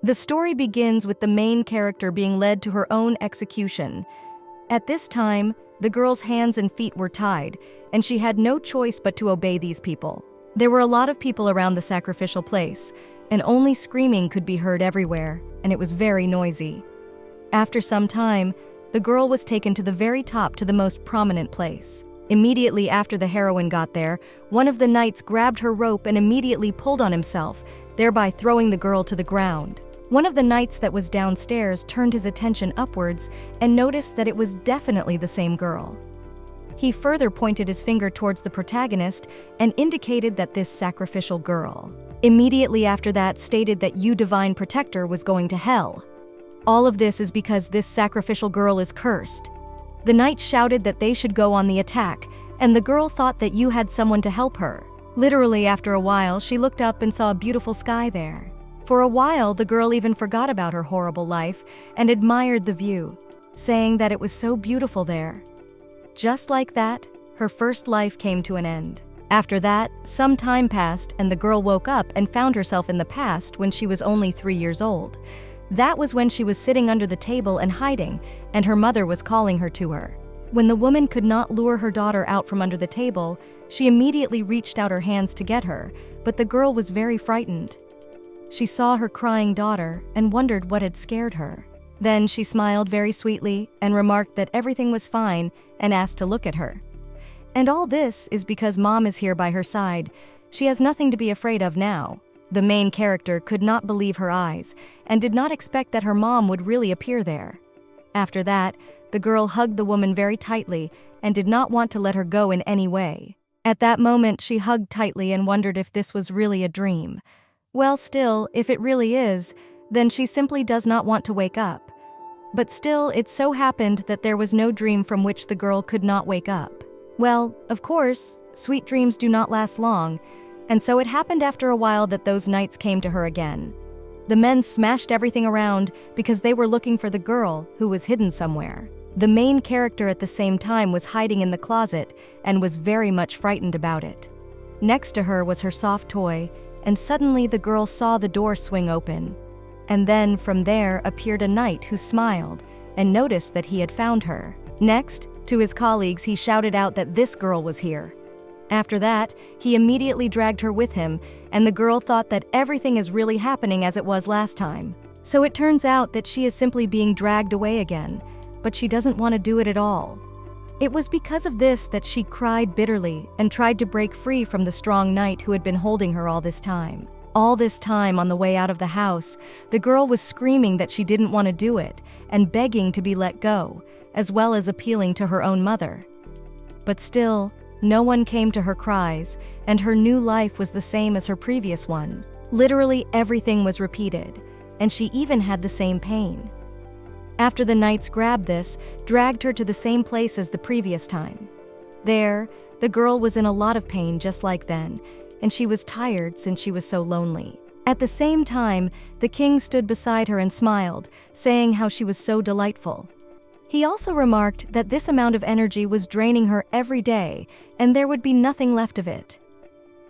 The story begins with the main character being led to her own execution. At this time, the girl's hands and feet were tied, and she had no choice but to obey these people. There were a lot of people around the sacrificial place, and only screaming could be heard everywhere, and it was very noisy. After some time, the girl was taken to the very top to the most prominent place. Immediately after the heroine got there, one of the knights grabbed her rope and immediately pulled on himself, thereby throwing the girl to the ground. One of the knights that was downstairs turned his attention upwards and noticed that it was definitely the same girl. He further pointed his finger towards the protagonist and indicated that this sacrificial girl. Immediately after that stated that you divine protector was going to hell. All of this is because this sacrificial girl is cursed. The knight shouted that they should go on the attack, and the girl thought that you had someone to help her. Literally after a while, she looked up and saw a beautiful sky there. For a while, the girl even forgot about her horrible life and admired the view, saying that it was so beautiful there. Just like that, her first life came to an end. After that, some time passed and the girl woke up and found herself in the past when she was only 3 years old. That was when she was sitting under the table and hiding, and her mother was calling her to her. When the woman could not lure her daughter out from under the table, she immediately reached out her hands to get her, but the girl was very frightened. She saw her crying daughter and wondered what had scared her. Then she smiled very sweetly and remarked that everything was fine and asked to look at her. And all this is because Mom is here by her side. She has nothing to be afraid of now. The main character could not believe her eyes and did not expect that her mom would really appear there. After that, the girl hugged the woman very tightly and did not want to let her go in any way. At that moment, she hugged tightly and wondered if this was really a dream. Well, still, if it really is, then she simply does not want to wake up. But still, it so happened that there was no dream from which the girl could not wake up. Well, of course, sweet dreams do not last long, and so it happened after a while that those knights came to her again. The men smashed everything around because they were looking for the girl who was hidden somewhere. The main character at the same time was hiding in the closet and was very much frightened about it. Next to her was her soft toy, and suddenly the girl saw the door swing open. And then from there appeared a knight who smiled and noticed that he had found her. Next, to his colleagues, he shouted out that this girl was here. After that, he immediately dragged her with him, and the girl thought that everything is really happening as it was last time. So it turns out that she is simply being dragged away again, but she doesn't want to do it at all. It was because of this that she cried bitterly and tried to break free from the strong knight who had been holding her all this time. All this time on the way out of the house, the girl was screaming that she didn't want to do it and begging to be let go, as well as appealing to her own mother. But still, no one came to her cries, and her new life was the same as her previous one. Literally everything was repeated, and she even had the same pain. After the knights grabbed this, dragged her to the same place as the previous time. There, the girl was in a lot of pain just like then, and she was tired since she was so lonely. At the same time, the king stood beside her and smiled, saying how she was so delightful. He also remarked that this amount of energy was draining her every day, and there would be nothing left of it.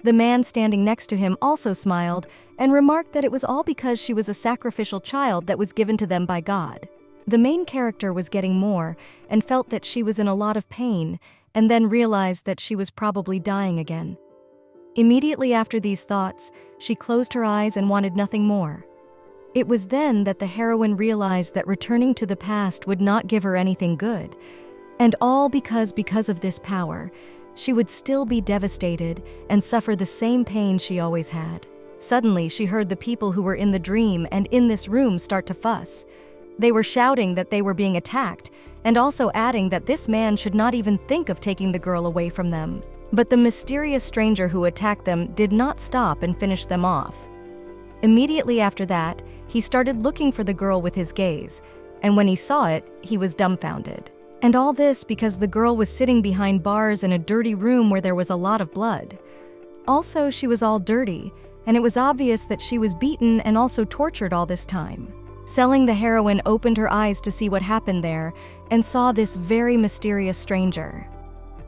The man standing next to him also smiled and remarked that it was all because she was a sacrificial child that was given to them by God. The main character was getting more and felt that she was in a lot of pain, and then realized that she was probably dying again. Immediately after these thoughts, she closed her eyes and wanted nothing more. It was then that the heroine realized that returning to the past would not give her anything good, and all because of this power, she would still be devastated and suffer the same pain she always had. Suddenly, she heard the people who were in the dream and in this room start to fuss. They were shouting that they were being attacked, and also adding that this man should not even think of taking the girl away from them. But the mysterious stranger who attacked them did not stop and finish them off. Immediately after that, he started looking for the girl with his gaze, and when he saw it, he was dumbfounded. And all this because the girl was sitting behind bars in a dirty room where there was a lot of blood. Also, she was all dirty, and it was obvious that she was beaten and also tortured all this time. Selling, the heroine opened her eyes to see what happened there and saw this very mysterious stranger.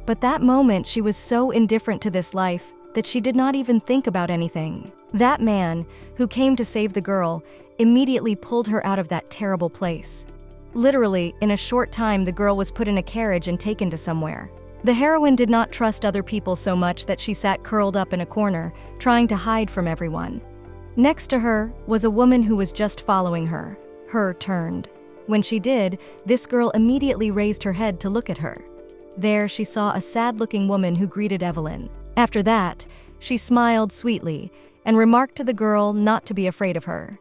But that moment, she was so indifferent to this life that she did not even think about anything. That man, who came to save the girl, immediately pulled her out of that terrible place. Literally, in a short time, the girl was put in a carriage and taken to somewhere. The heroine did not trust other people so much that she sat curled up in a corner, trying to hide from everyone. Next to her was a woman who was just following her. Her turned. When she did, this girl immediately raised her head to look at her. There she saw a sad-looking woman who greeted Evelyn. After that, she smiled sweetly and remarked to the girl not to be afraid of her.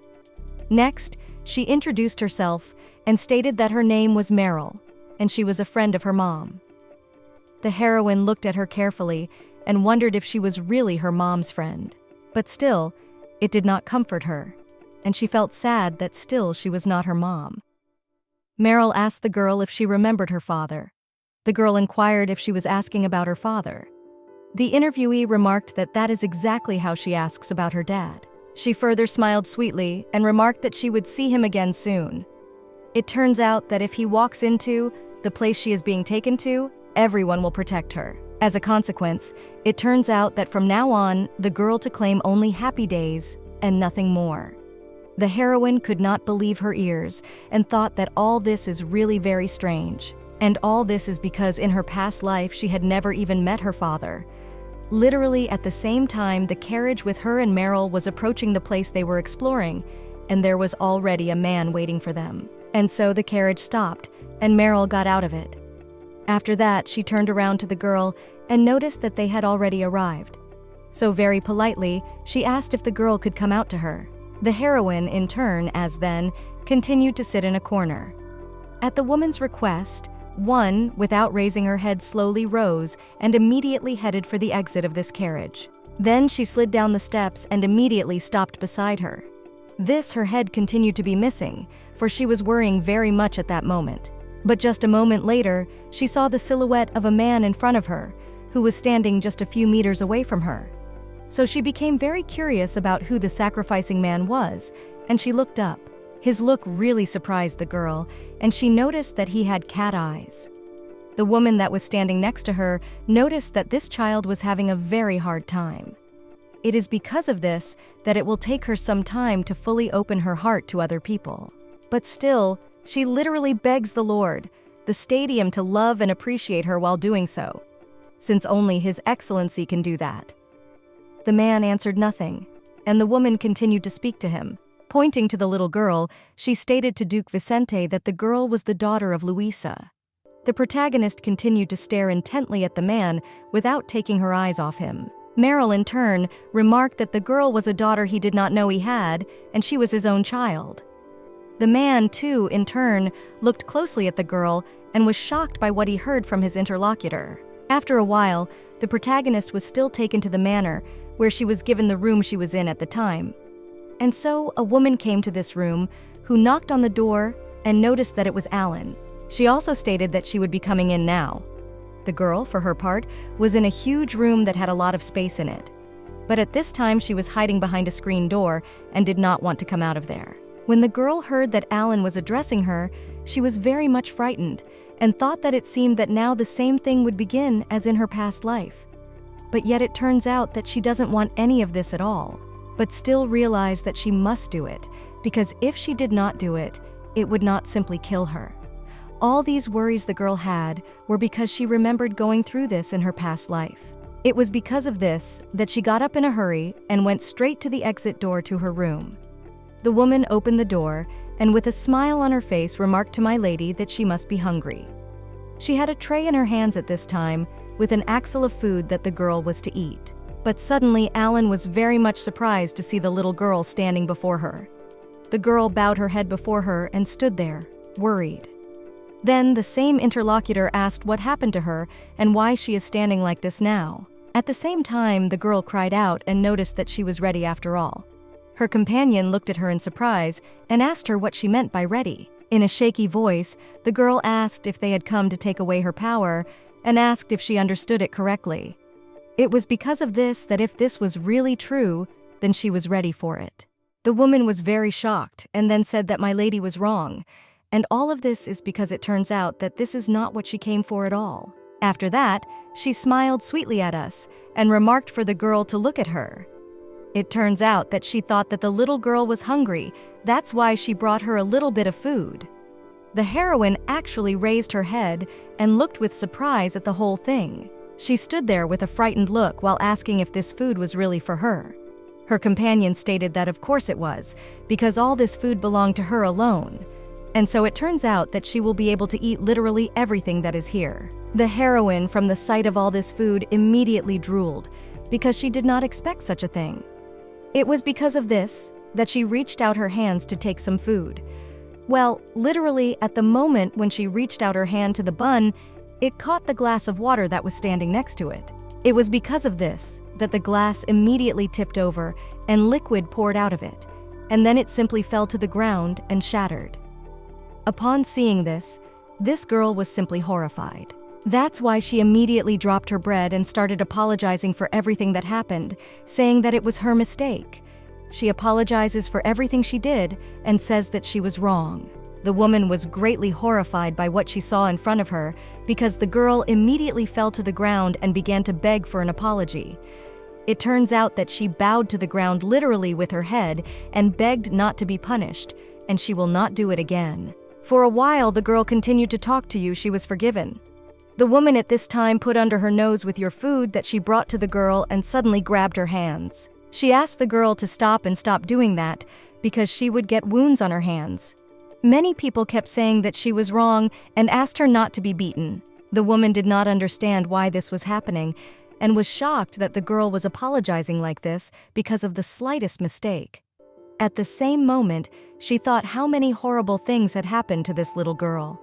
Next, she introduced herself and stated that her name was Meryl, and she was a friend of her mom. The heroine looked at her carefully and wondered if she was really her mom's friend. But still, it did not comfort her, and she felt sad that still she was not her mom. Meryl asked the girl if she remembered her father. The girl inquired if she was asking about her father. The interviewee remarked that that is exactly how she asks about her dad. She further smiled sweetly and remarked that she would see him again soon. It turns out that if he walks into the place she is being taken to, everyone will protect her. As a consequence, it turns out that from now on, the girl to claim only happy days and nothing more. The heroine could not believe her ears and thought that all this is really very strange. And all this is because in her past life she had never even met her father. Literally at the same time, the carriage with her and Meryl was approaching the place they were exploring, and there was already a man waiting for them. And so the carriage stopped, and Meryl got out of it. After that, she turned around to the girl and noticed that they had already arrived. So very politely, she asked if the girl could come out to her. The heroine, in turn, as then, continued to sit in a corner. At the woman's request, one, without raising her head, slowly rose and immediately headed for the exit of this carriage. Then she slid down the steps and immediately stopped beside her. This, her head continued to be missing, for she was worrying very much at that moment. But just a moment later, she saw the silhouette of a man in front of her, who was standing just a few meters away from her. So she became very curious about who the sacrificing man was, and she looked up. His look really surprised the girl, and she noticed that he had cat eyes. The woman that was standing next to her noticed that this child was having a very hard time. It is because of this that it will take her some time to fully open her heart to other people. But still, she literally begs the Lord, the stadium, to love and appreciate her while doing so, since only His Excellency can do that. The man answered nothing, and the woman continued to speak to him. Pointing to the little girl, she stated to Duke Vicente that the girl was the daughter of Luisa. The protagonist continued to stare intently at the man without taking her eyes off him. Meryl, in turn, remarked that the girl was a daughter he did not know he had, and she was his own child. The man, too, in turn, looked closely at the girl and was shocked by what he heard from his interlocutor. After a while, the protagonist was still taken to the manor, where she was given the room she was in at the time. And so a woman came to this room, who knocked on the door and noticed that it was Alan. She also stated that she would be coming in now. The girl, for her part, was in a huge room that had a lot of space in it. But at this time she was hiding behind a screen door and did not want to come out of there. When the girl heard that Alan was addressing her, she was very much frightened and thought that it seemed that now the same thing would begin as in her past life. But yet it turns out that she doesn't want any of this at all, but still realized that she must do it, because if she did not do it, it would not simply kill her. All these worries the girl had were because she remembered going through this in her past life. It was because of this that she got up in a hurry and went straight to the exit door to her room. The woman opened the door and with a smile on her face remarked to my lady that she must be hungry. She had a tray in her hands at this time with an axle of food that the girl was to eat. But suddenly Alan was very much surprised to see the little girl standing before her. The girl bowed her head before her and stood there, worried. Then the same interlocutor asked what happened to her and why she is standing like this now. At the same time, the girl cried out and noticed that she was ready after all. Her companion looked at her in surprise and asked her what she meant by ready. In a shaky voice, the girl asked if they had come to take away her power and asked if she understood it correctly. It was because of this that if this was really true, then she was ready for it. The woman was very shocked and then said that my lady was wrong, and all of this is because it turns out that this is not what she came for at all. After that, she smiled sweetly at us and remarked for the girl to look at her. It turns out that she thought that the little girl was hungry, that's why she brought her a little bit of food. The heroine actually raised her head and looked with surprise at the whole thing. She stood there with a frightened look while asking if this food was really for her. Her companion stated that of course it was, because all this food belonged to her alone. And so it turns out that she will be able to eat literally everything that is here. The heroine, from the sight of all this food, immediately drooled, because she did not expect such a thing. It was because of this that she reached out her hands to take some food. Well, literally at the moment when she reached out her hand to the bun, it caught the glass of water that was standing next to it. It was because of this that the glass immediately tipped over and liquid poured out of it, and then it simply fell to the ground and shattered. Upon seeing this girl was simply horrified. That's why she immediately dropped her bread and started apologizing for everything that happened, saying that it was her mistake. She apologizes for everything she did and says that she was wrong. The woman was greatly horrified by what she saw in front of her because the girl immediately fell to the ground and began to beg for an apology. It turns out that she bowed to the ground literally with her head and begged not to be punished, and she will not do it again. For a while, the girl continued to talk to you. She was forgiven. The woman at this time put under her nose with your food that she brought to the girl and suddenly grabbed her hands. She asked the girl to stop doing that because she would get wounds on her hands. Many people kept saying that she was wrong and asked her not to be beaten. The woman did not understand why this was happening and was shocked that the girl was apologizing like this because of the slightest mistake. At the same moment, she thought how many horrible things had happened to this little girl.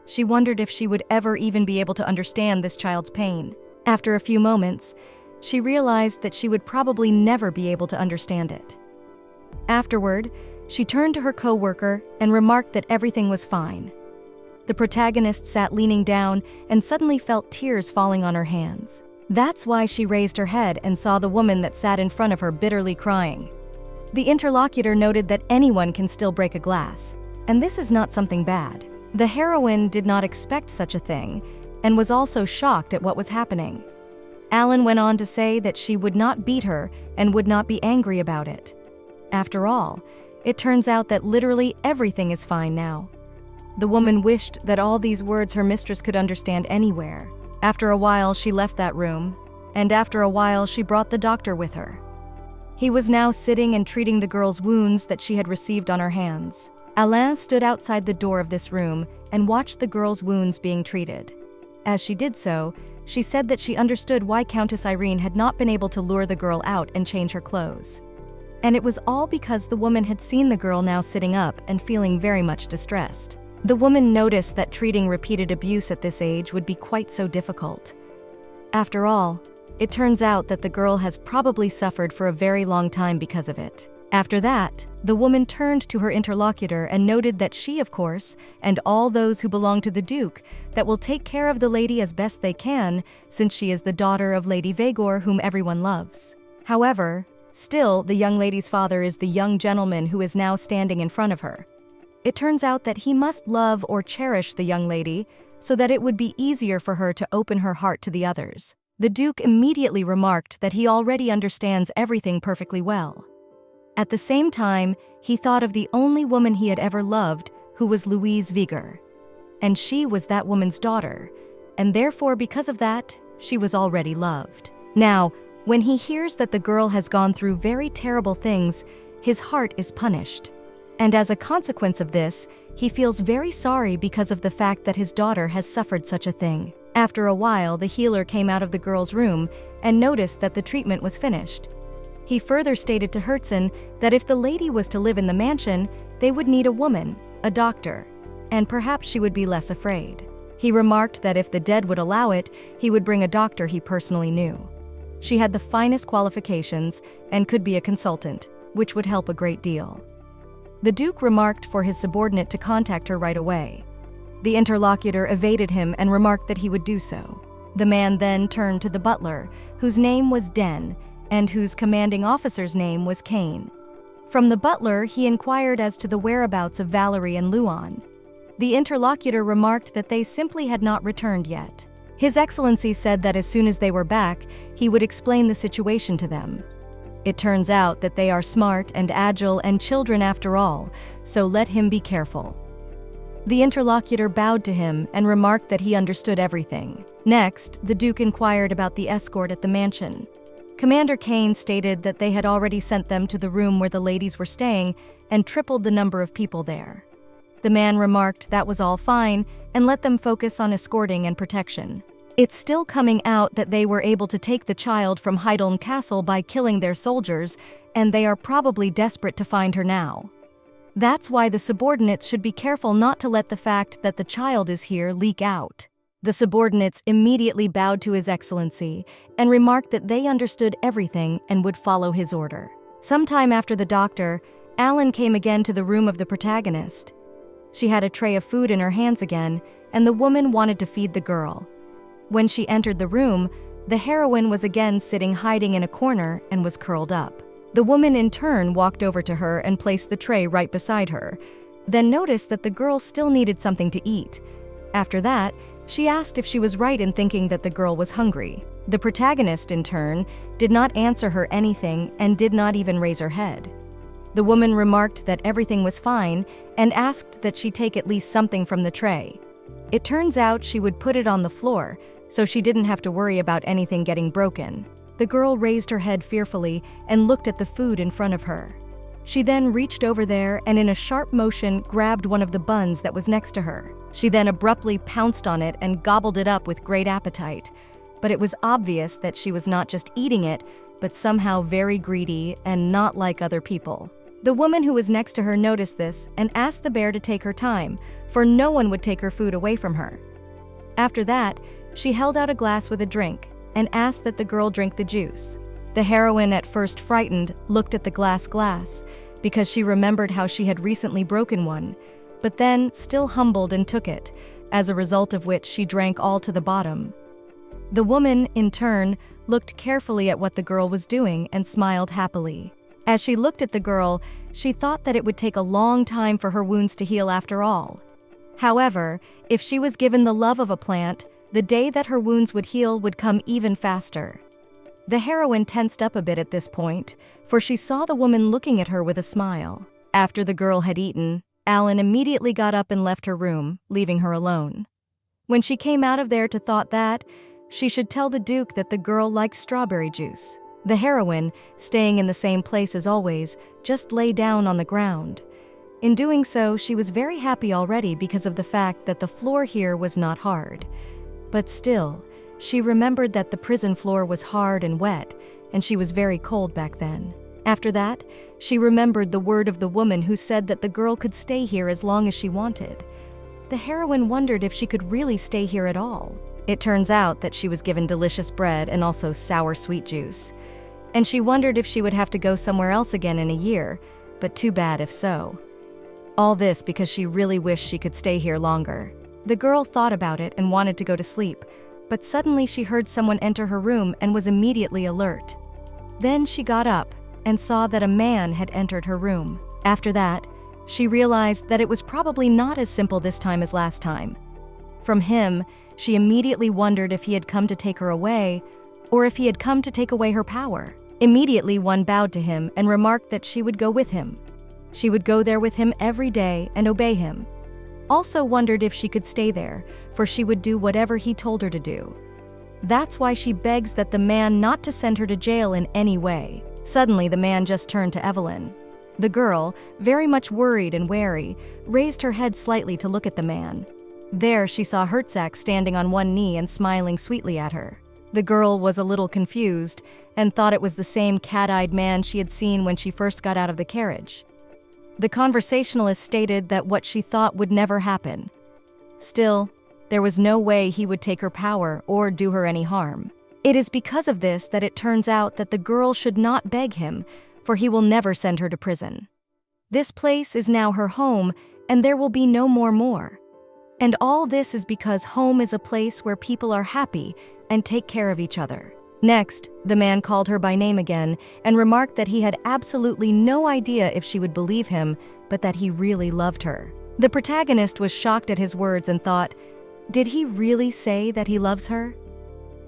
She wondered if she would ever even be able to understand this child's pain. After a few moments, she realized that she would probably never be able to understand it. Afterward, she turned to her co-worker and remarked that everything was fine. The protagonist sat leaning down and suddenly felt tears falling on her hands. That's why she raised her head and saw the woman that sat in front of her bitterly crying. The interlocutor noted that anyone can still break a glass, and this is not something bad. The heroine did not expect such a thing and was also shocked at what was happening. Alan went on to say that she would not beat her and would not be angry about it. After all, it turns out that literally everything is fine now. The woman wished that all these words her mistress could understand anywhere. After a while, she left that room, and after a while, she brought the doctor with her. He was now sitting and treating the girl's wounds that she had received on her hands. Alain stood outside the door of this room and watched the girl's wounds being treated. As she did so, she said that she understood why Countess Irene had not been able to lure the girl out and change her clothes. And it was all because the woman had seen the girl now sitting up and feeling very much distressed. The woman noticed that treating repeated abuse at this age would be quite so difficult. After all, it turns out that the girl has probably suffered for a very long time because of it. After that, the woman turned to her interlocutor and noted that she, of course, and all those who belong to the Duke, that will take care of the lady as best they can, since she is the daughter of Lady Vagor, whom everyone loves. However, still, the young lady's father is the young gentleman who is now standing in front of her. It turns out that he must love or cherish the young lady so that it would be easier for her to open her heart to the others. The Duke immediately remarked that he already understands everything perfectly well. At the same time, he thought of the only woman he had ever loved, who was Louise Vigor. And she was that woman's daughter, and therefore because of that, she was already loved. Now, when he hears that the girl has gone through very terrible things, his heart is punished. And as a consequence of this, he feels very sorry because of the fact that his daughter has suffered such a thing. After a while, the healer came out of the girl's room and noticed that the treatment was finished. He further stated to Herzen that if the lady was to live in the mansion, they would need a woman, a doctor, and perhaps she would be less afraid. He remarked that if the dead would allow it, he would bring a doctor he personally knew. She had the finest qualifications and could be a consultant, which would help a great deal. The Duke remarked for his subordinate to contact her right away. The interlocutor evaded him and remarked that he would do so. The man then turned to the butler, whose name was Den, and whose commanding officer's name was Kane. From the butler, he inquired as to the whereabouts of Valerie and Luan. The interlocutor remarked that they simply had not returned yet. His Excellency said that as soon as they were back, he would explain the situation to them. It turns out that they are smart and agile and children after all, so let him be careful. The interlocutor bowed to him and remarked that he understood everything. Next, the Duke inquired about the escort at the mansion. Commander Kane stated that they had already sent them to the room where the ladies were staying and tripled the number of people there. The man remarked that was all fine and let them focus on escorting and protection. It's still coming out that they were able to take the child from Heideln Castle by killing their soldiers, and they are probably desperate to find her now. That's why the subordinates should be careful not to let the fact that the child is here leak out. The subordinates immediately bowed to His Excellency and remarked that they understood everything and would follow his order. Sometime after the doctor, Alan came again to the room of the protagonist. She had a tray of food in her hands again, and the woman wanted to feed the girl. When she entered the room, the heroine was again sitting hiding in a corner and was curled up. The woman in turn walked over to her and placed the tray right beside her, then noticed that the girl still needed something to eat. After that, she asked if she was right in thinking that the girl was hungry. The protagonist, in turn, did not answer her anything and did not even raise her head. The woman remarked that everything was fine and asked that she take at least something from the tray. It turns out she would put it on the floor, so she didn't have to worry about anything getting broken. The girl raised her head fearfully and looked at the food in front of her. She then reached over there and in a sharp motion grabbed one of the buns that was next to her. She then abruptly pounced on it and gobbled it up with great appetite. But it was obvious that she was not just eating it, but somehow very greedy and not like other people. The woman who was next to her noticed this and asked the bear to take her time, for no one would take her food away from her. After that, she held out a glass with a drink and asked that the girl drink the juice. The heroine, at first frightened, looked at the glass because she remembered how she had recently broken one, but then still humbled and took it, as a result of which she drank all to the bottom. The woman, in turn, looked carefully at what the girl was doing and smiled happily. As she looked at the girl, she thought that it would take a long time for her wounds to heal after all. However, if she was given the love of a plant, the day that her wounds would heal would come even faster. The heroine tensed up a bit at this point, for she saw the woman looking at her with a smile. After the girl had eaten, Alan immediately got up and left her room, leaving her alone. When she came out of there to thought that she should tell the Duke that the girl liked strawberry juice. The heroine, staying in the same place as always, just lay down on the ground. In doing so, she was very happy already because of the fact that the floor here was not hard. But still, she remembered that the prison floor was hard and wet, and she was very cold back then. After that, she remembered the word of the woman who said that the girl could stay here as long as she wanted. The heroine wondered if she could really stay here at all. It turns out that she was given delicious bread and also sour sweet juice. And she wondered if she would have to go somewhere else again in a year, but too bad if so. All this because she really wished she could stay here longer. The girl thought about it and wanted to go to sleep, but suddenly she heard someone enter her room and was immediately alert. Then she got up and saw that a man had entered her room. After that, she realized that it was probably not as simple this time as last time. From him, she immediately wondered if he had come to take her away, or if he had come to take away her power. Immediately, one bowed to him and remarked that she would go with him. She would go there with him every day and obey him. Also wondered if she could stay there, for she would do whatever he told her to do. That's why she begs that the man not to send her to jail in any way. Suddenly, the man just turned to Evelyn. The girl, very much worried and wary, raised her head slightly to look at the man. There she saw Herzog standing on one knee and smiling sweetly at her. The girl was a little confused and thought it was the same cat-eyed man she had seen when she first got out of the carriage. The conversationalist stated that what she thought would never happen. Still, there was no way he would take her power or do her any harm. It is because of this that it turns out that the girl should not beg him, for he will never send her to prison. This place is now her home, and there will be no more. And all this is because home is a place where people are happy and take care of each other. Next, the man called her by name again and remarked that he had absolutely no idea if she would believe him, but that he really loved her. The protagonist was shocked at his words and thought, Did he really say that he loves her?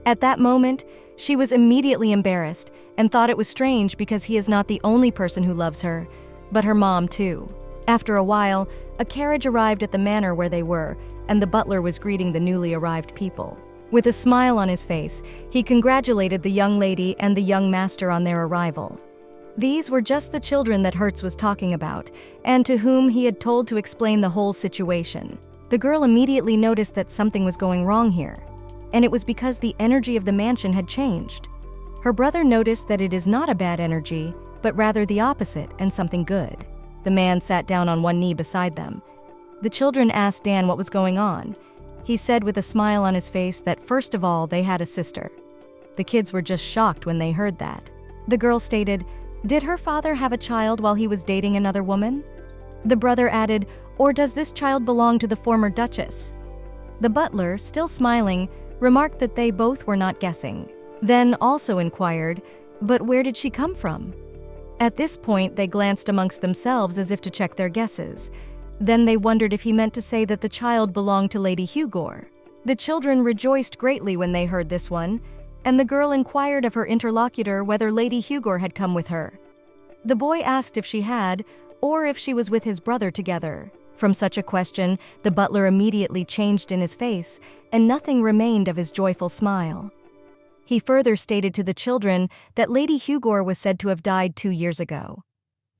At that moment, she was immediately embarrassed and thought it was strange because he is not the only person who loves her, but her mom too. After a while, a carriage arrived at the manor where they were, and the butler was greeting the newly arrived people. With a smile on his face, he congratulated the young lady and the young master on their arrival. These were just the children that Hertz was talking about, and to whom he had told to explain the whole situation. The girl immediately noticed that something was going wrong here, and it was because the energy of the mansion had changed. Her brother noticed that it is not a bad energy, but rather the opposite and something good. The man sat down on one knee beside them. The children asked Dan what was going on. He said with a smile on his face that first of all they had a sister. The kids were just shocked when they heard that. The girl stated, "Did her father have a child while he was dating another woman?" The brother added, "Or does this child belong to the former duchess?" The butler, still smiling, remarked that they both were not guessing. Then also inquired, "But where did she come from?" At this point, they glanced amongst themselves as if to check their guesses. Then they wondered if he meant to say that the child belonged to Lady Hugor. The children rejoiced greatly when they heard this one, and the girl inquired of her interlocutor whether Lady Hugor had come with her. The boy asked if she had, or if she was with his brother together. From such a question, the butler immediately changed in his face, and nothing remained of his joyful smile. He further stated to the children that Lady Hugor was said to have died 2 years ago.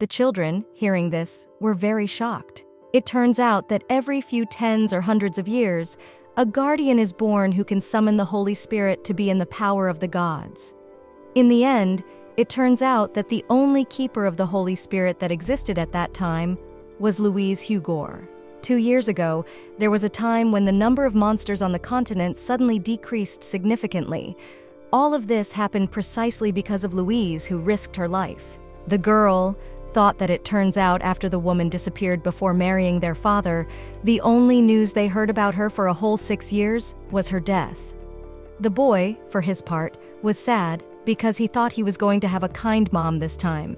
The children, hearing this, were very shocked. It turns out that every few tens or hundreds of years, a guardian is born who can summon the Holy Spirit to be in the power of the gods. In the end, it turns out that the only keeper of the Holy Spirit that existed at that time was Louise Hugor. 2 years ago, there was a time when the number of monsters on the continent suddenly decreased significantly. All of this happened precisely because of Louise, who risked her life. The girl thought that it turns out after the woman disappeared before marrying their father, the only news they heard about her for a whole 6 years was her death. The boy, for his part, was sad because he thought he was going to have a kind mom this time.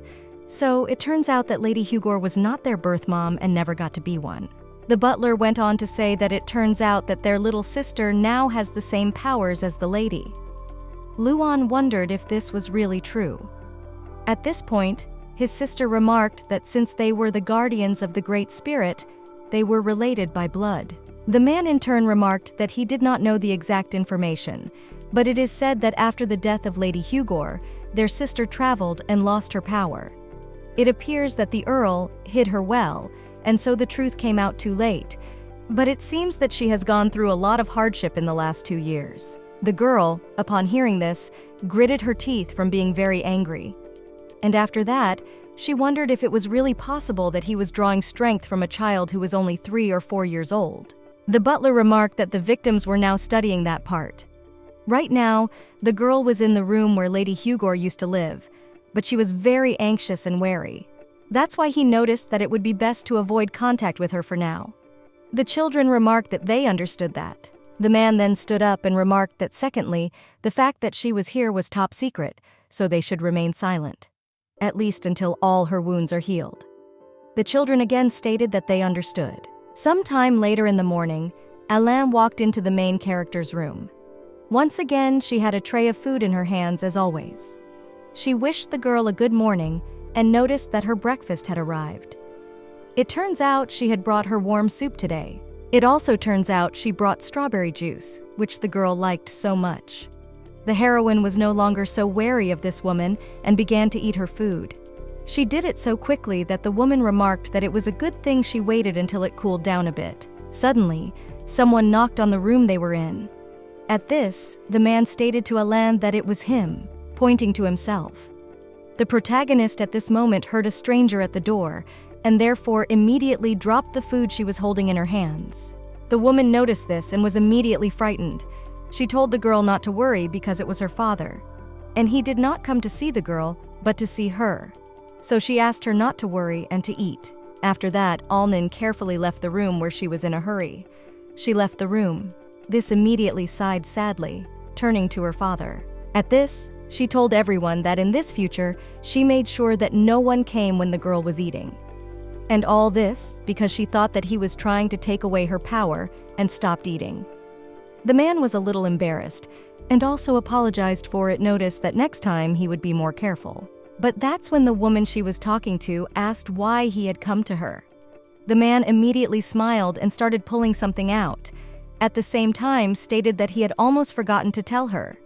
So it turns out that Lady Hugor was not their birth mom and never got to be one. The butler went on to say that it turns out that their little sister now has the same powers as the lady. Luan wondered if this was really true. At this point, his sister remarked that since they were the guardians of the Great Spirit, they were related by blood. The man in turn remarked that he did not know the exact information, but it is said that after the death of Lady Hugor, their sister traveled and lost her power. It appears that the Earl hid her well, and so the truth came out too late, but it seems that she has gone through a lot of hardship in the last 2 years. The girl, upon hearing this, gritted her teeth from being very angry. And after that, she wondered if it was really possible that he was drawing strength from a child who was only 3 or 4 years old. The butler remarked that the victims were now studying that part. Right now, the girl was in the room where Lady Hugor used to live, but she was very anxious and wary. That's why he noticed that it would be best to avoid contact with her for now. The children remarked that they understood that. The man then stood up and remarked that secondly, the fact that she was here was top secret, so they should remain silent, at least until all her wounds are healed. The children again stated that they understood. Sometime later in the morning, Alain walked into the main character's room. Once again, she had a tray of food in her hands as always. She wished the girl a good morning and noticed that her breakfast had arrived. It turns out she had brought her warm soup today. It also turns out she brought strawberry juice, which the girl liked so much. The heroine was no longer so wary of this woman and began to eat her food. She did it so quickly that the woman remarked that it was a good thing she waited until it cooled down a bit. Suddenly, someone knocked on the room they were in. At this, the man stated to Alain that it was him, pointing to himself. The protagonist at this moment heard a stranger at the door, and therefore immediately dropped the food she was holding in her hands. The woman noticed this and was immediately frightened. She told the girl not to worry because it was her father, and he did not come to see the girl, but to see her. So she asked her not to worry and to eat. After that, Alnin carefully left the room where she was in a hurry. She left the room. This immediately sighed sadly, turning to her father. At this, she told everyone that in this future, she made sure that no one came when the girl was eating. And all this because she thought that he was trying to take away her power and stopped eating. The man was a little embarrassed, and also apologized for it, noticed that next time he would be more careful. But that's when the woman she was talking to asked why he had come to her. The man immediately smiled and started pulling something out, at the same time stated that he had almost forgotten to tell her.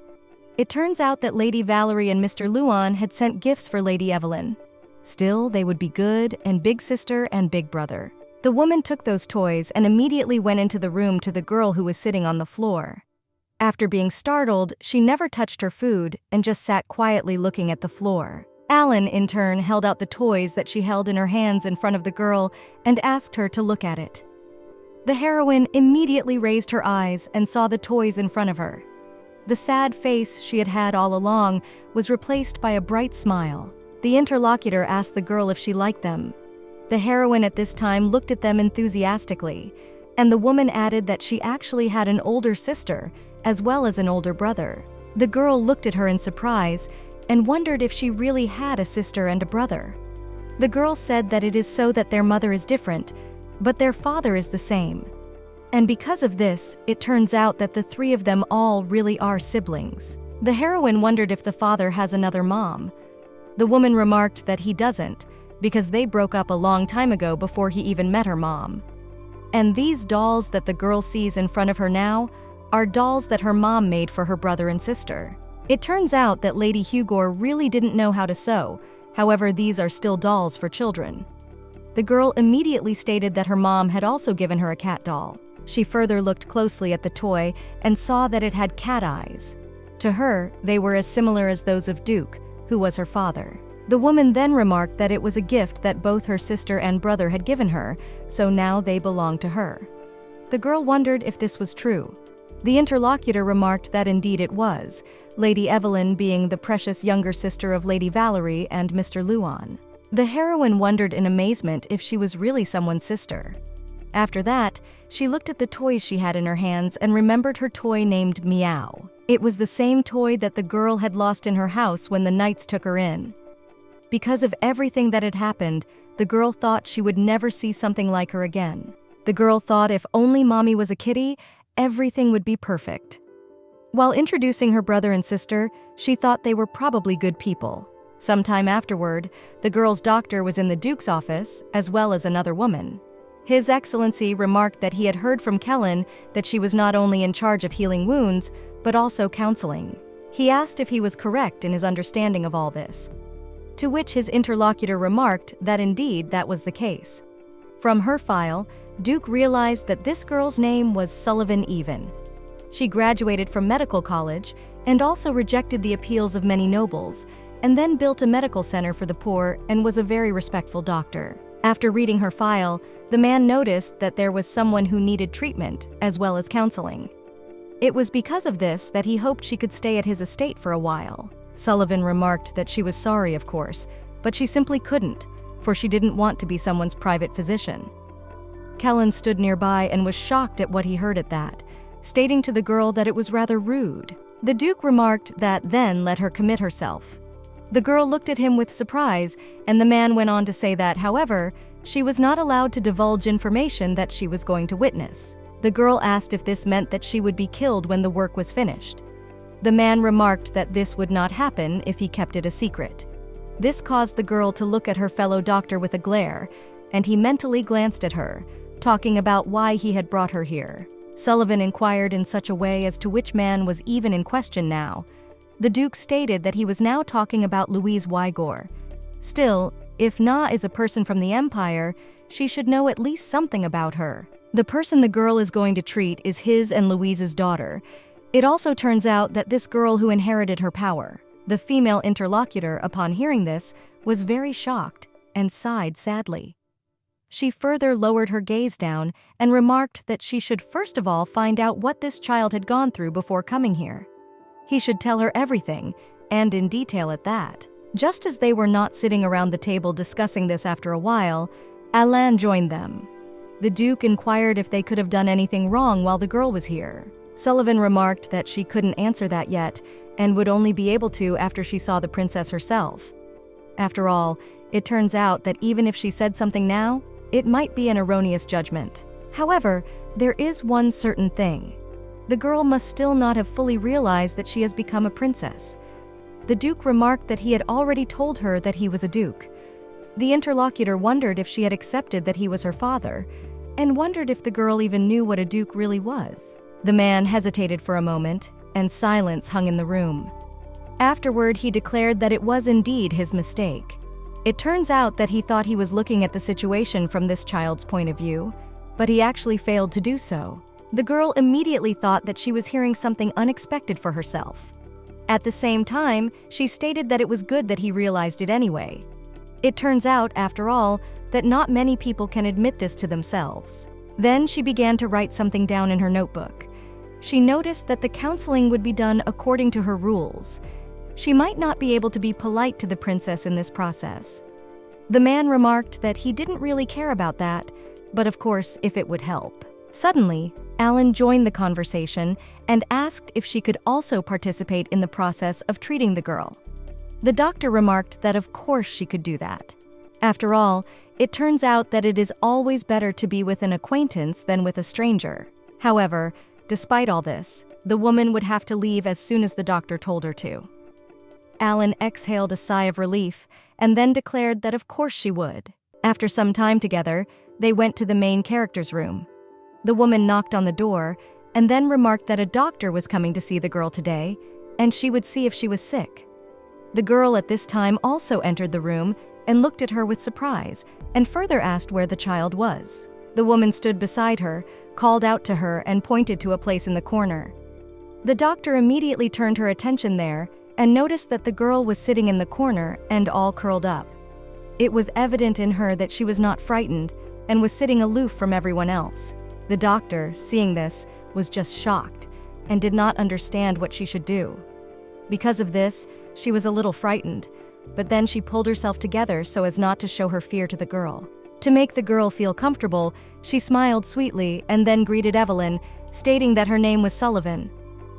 It turns out that Lady Valerie and Mr. Luan had sent gifts for Lady Evelyn. Still, they would be good and big sister and big brother. The woman took those toys and immediately went into the room to the girl who was sitting on the floor. After being startled, she never touched her food and just sat quietly looking at the floor. Alan, in turn, held out the toys that she held in her hands in front of the girl and asked her to look at it. The heroine immediately raised her eyes and saw the toys in front of her. The sad face she had had all along was replaced by a bright smile. The interlocutor asked the girl if she liked them. The heroine at this time looked at them enthusiastically, and the woman added that she actually had an older sister as well as an older brother. The girl looked at her in surprise and wondered if she really had a sister and a brother. The girl said that it is so that their mother is different, but their father is the same. And because of this, it turns out that the three of them all really are siblings. The heroine wondered if the father has another mom. The woman remarked that he doesn't, because they broke up a long time ago before he even met her mom. And these dolls that the girl sees in front of her now are dolls that her mom made for her brother and sister. It turns out that Lady Hugor really didn't know how to sew, however these are still dolls for children. The girl immediately stated that her mom had also given her a cat doll. She further looked closely at the toy and saw that it had cat eyes. To her, they were as similar as those of Duke, who was her father. The woman then remarked that it was a gift that both her sister and brother had given her, so now they belonged to her. The girl wondered if this was true. The interlocutor remarked that indeed it was, Lady Evelyn being the precious younger sister of Lady Valerie and Mr. Luan. The heroine wondered in amazement if she was really someone's sister. After that, she looked at the toys she had in her hands and remembered her toy named Meow. It was the same toy that the girl had lost in her house when the knights took her in. Because of everything that had happened, the girl thought she would never see something like her again. The girl thought if only mommy was a kitty, everything would be perfect. While introducing her brother and sister, she thought they were probably good people. Sometime afterward, the girl's doctor was in the Duke's office, as well as another woman. His Excellency remarked that he had heard from Kellen that she was not only in charge of healing wounds, but also counseling. He asked if he was correct in his understanding of all this, to which his interlocutor remarked that indeed that was the case. From her file, Duke realized that this girl's name was Sullivan Even. She graduated from medical college and also rejected the appeals of many nobles, and then built a medical center for the poor and was a very respectful doctor. After reading her file, the man noticed that there was someone who needed treatment as well as counseling. It was because of this that he hoped she could stay at his estate for a while. Sullivan remarked that she was sorry, of course, but she simply couldn't, for she didn't want to be someone's private physician. Kellen stood nearby and was shocked at what he heard at that, stating to the girl that it was rather rude. The Duke remarked that then let her commit herself. The girl looked at him with surprise, and the man went on to say that, however, she was not allowed to divulge information that she was going to witness. The girl asked if this meant that she would be killed when the work was finished. The man remarked that this would not happen if he kept it a secret. This caused the girl to look at her fellow doctor with a glare, and he mentally glanced at her, talking about why he had brought her here. Sullivan inquired in such a way as to which man was even in question now. The Duke stated that he was now talking about Louise Wygor. Still, if Na is a person from the Empire, she should know at least something about her. The person the girl is going to treat is his and Louise's daughter. It also turns out that this girl who inherited her power. The female interlocutor, upon hearing this, was very shocked and sighed sadly. She further lowered her gaze down and remarked that she should first of all find out what this child had gone through before coming here. He should tell her everything, and in detail at that. Just as they were not sitting around the table discussing this after a while, Alain joined them. The Duke inquired if they could have done anything wrong while the girl was here. Sullivan remarked that she couldn't answer that yet, and would only be able to after she saw the princess herself. After all, it turns out that even if she said something now, it might be an erroneous judgment. However, there is one certain thing. the girl must still not have fully realized that she has become a princess. The Duke remarked that he had already told her that he was a Duke. The interlocutor wondered if she had accepted that he was her father, and wondered if the girl even knew what a Duke really was. The man hesitated for a moment, and silence hung in the room. Afterward, he declared that it was indeed his mistake. It turns out that he thought he was looking at the situation from this child's point of view, but he actually failed to do so. The girl immediately thought that she was hearing something unexpected for herself. At the same time, she stated that it was good that he realized it anyway. It turns out, after all, that not many people can admit this to themselves. Then she began to write something down in her notebook. She noticed that the counseling would be done according to her rules. She might not be able to be polite to the princess in this process. The man remarked that he didn't really care about that, but of course, if it would help. Suddenly, Alan joined the conversation and asked if she could also participate in the process of treating the girl. The doctor remarked that of course she could do that. After all, it turns out that it is always better to be with an acquaintance than with a stranger. However, despite all this, the woman would have to leave as soon as the doctor told her to. Alan exhaled a sigh of relief and then declared that of course she would. After some time together, they went to the main character's room. The woman knocked on the door and then remarked that a doctor was coming to see the girl today, and she would see if she was sick. The girl at this time also entered the room and looked at her with surprise, and further asked where the child was. The woman stood beside her, called out to her, and pointed to a place in the corner. The doctor immediately turned her attention there and noticed that the girl was sitting in the corner and all curled up. It was evident in her that she was not frightened and was sitting aloof from everyone else. The doctor, seeing this, was just shocked and did not understand what she should do. Because of this, she was a little frightened, but then she pulled herself together so as not to show her fear to the girl. To make the girl feel comfortable, she smiled sweetly and then greeted Evelyn, stating that her name was Sullivan.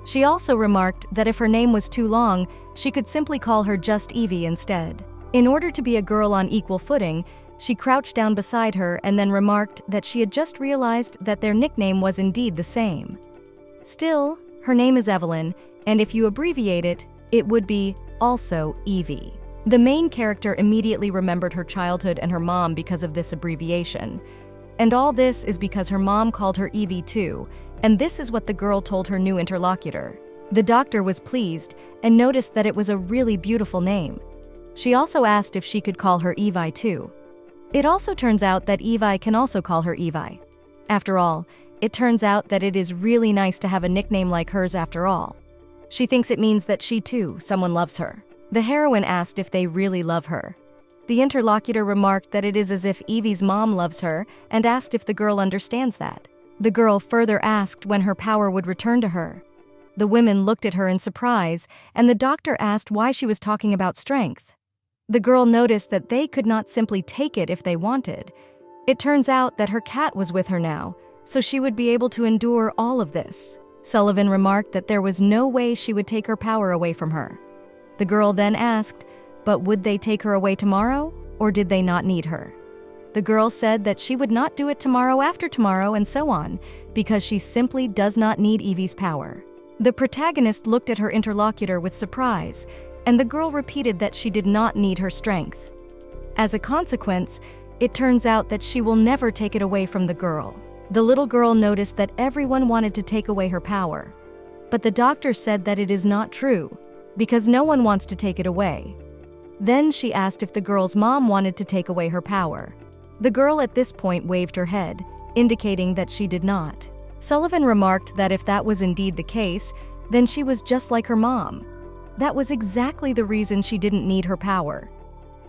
She also remarked that if her name was too long, she could simply call her just Evie instead. In order to be a girl on equal footing, she crouched down beside her and then remarked that she had just realized that their nickname was indeed the same. Still, her name is Evelyn, and if you abbreviate it, it would be also Evie. The main character immediately remembered her childhood and her mom because of this abbreviation. And all this is because her mom called her Evie too, and this is what the girl told her new interlocutor. The doctor was pleased and noticed that it was a really beautiful name. She also asked if she could call her Evi too. It also turns out that Evi can also call her Evi. After all, it turns out that it is really nice to have a nickname like hers after all. She thinks it means that she too, someone loves her. The heroine asked if they really love her. The interlocutor remarked that it is as if Evie's mom loves her and asked if the girl understands that. The girl further asked when her power would return to her. The women looked at her in surprise, and the doctor asked why she was talking about strength. The girl noticed that they could not simply take it if they wanted. It turns out that her cat was with her now, so she would be able to endure all of this. Sullivan remarked that there was no way she would take her power away from her. The girl then asked, but would they take her away tomorrow, or did they not need her? The girl said that she would not do it tomorrow after tomorrow and so on, because she simply does not need Evie's power. The protagonist looked at her interlocutor with surprise, and the girl repeated that she did not need her strength. As a consequence, it turns out that she will never take it away from the girl. The little girl noticed that everyone wanted to take away her power, but the doctor said that it is not true, because no one wants to take it away. Then she asked if the girl's mom wanted to take away her power. The girl at this point waved her head, indicating that she did not. Sullivan remarked that if that was indeed the case, then she was just like her mom. That was exactly the reason she didn't need her power.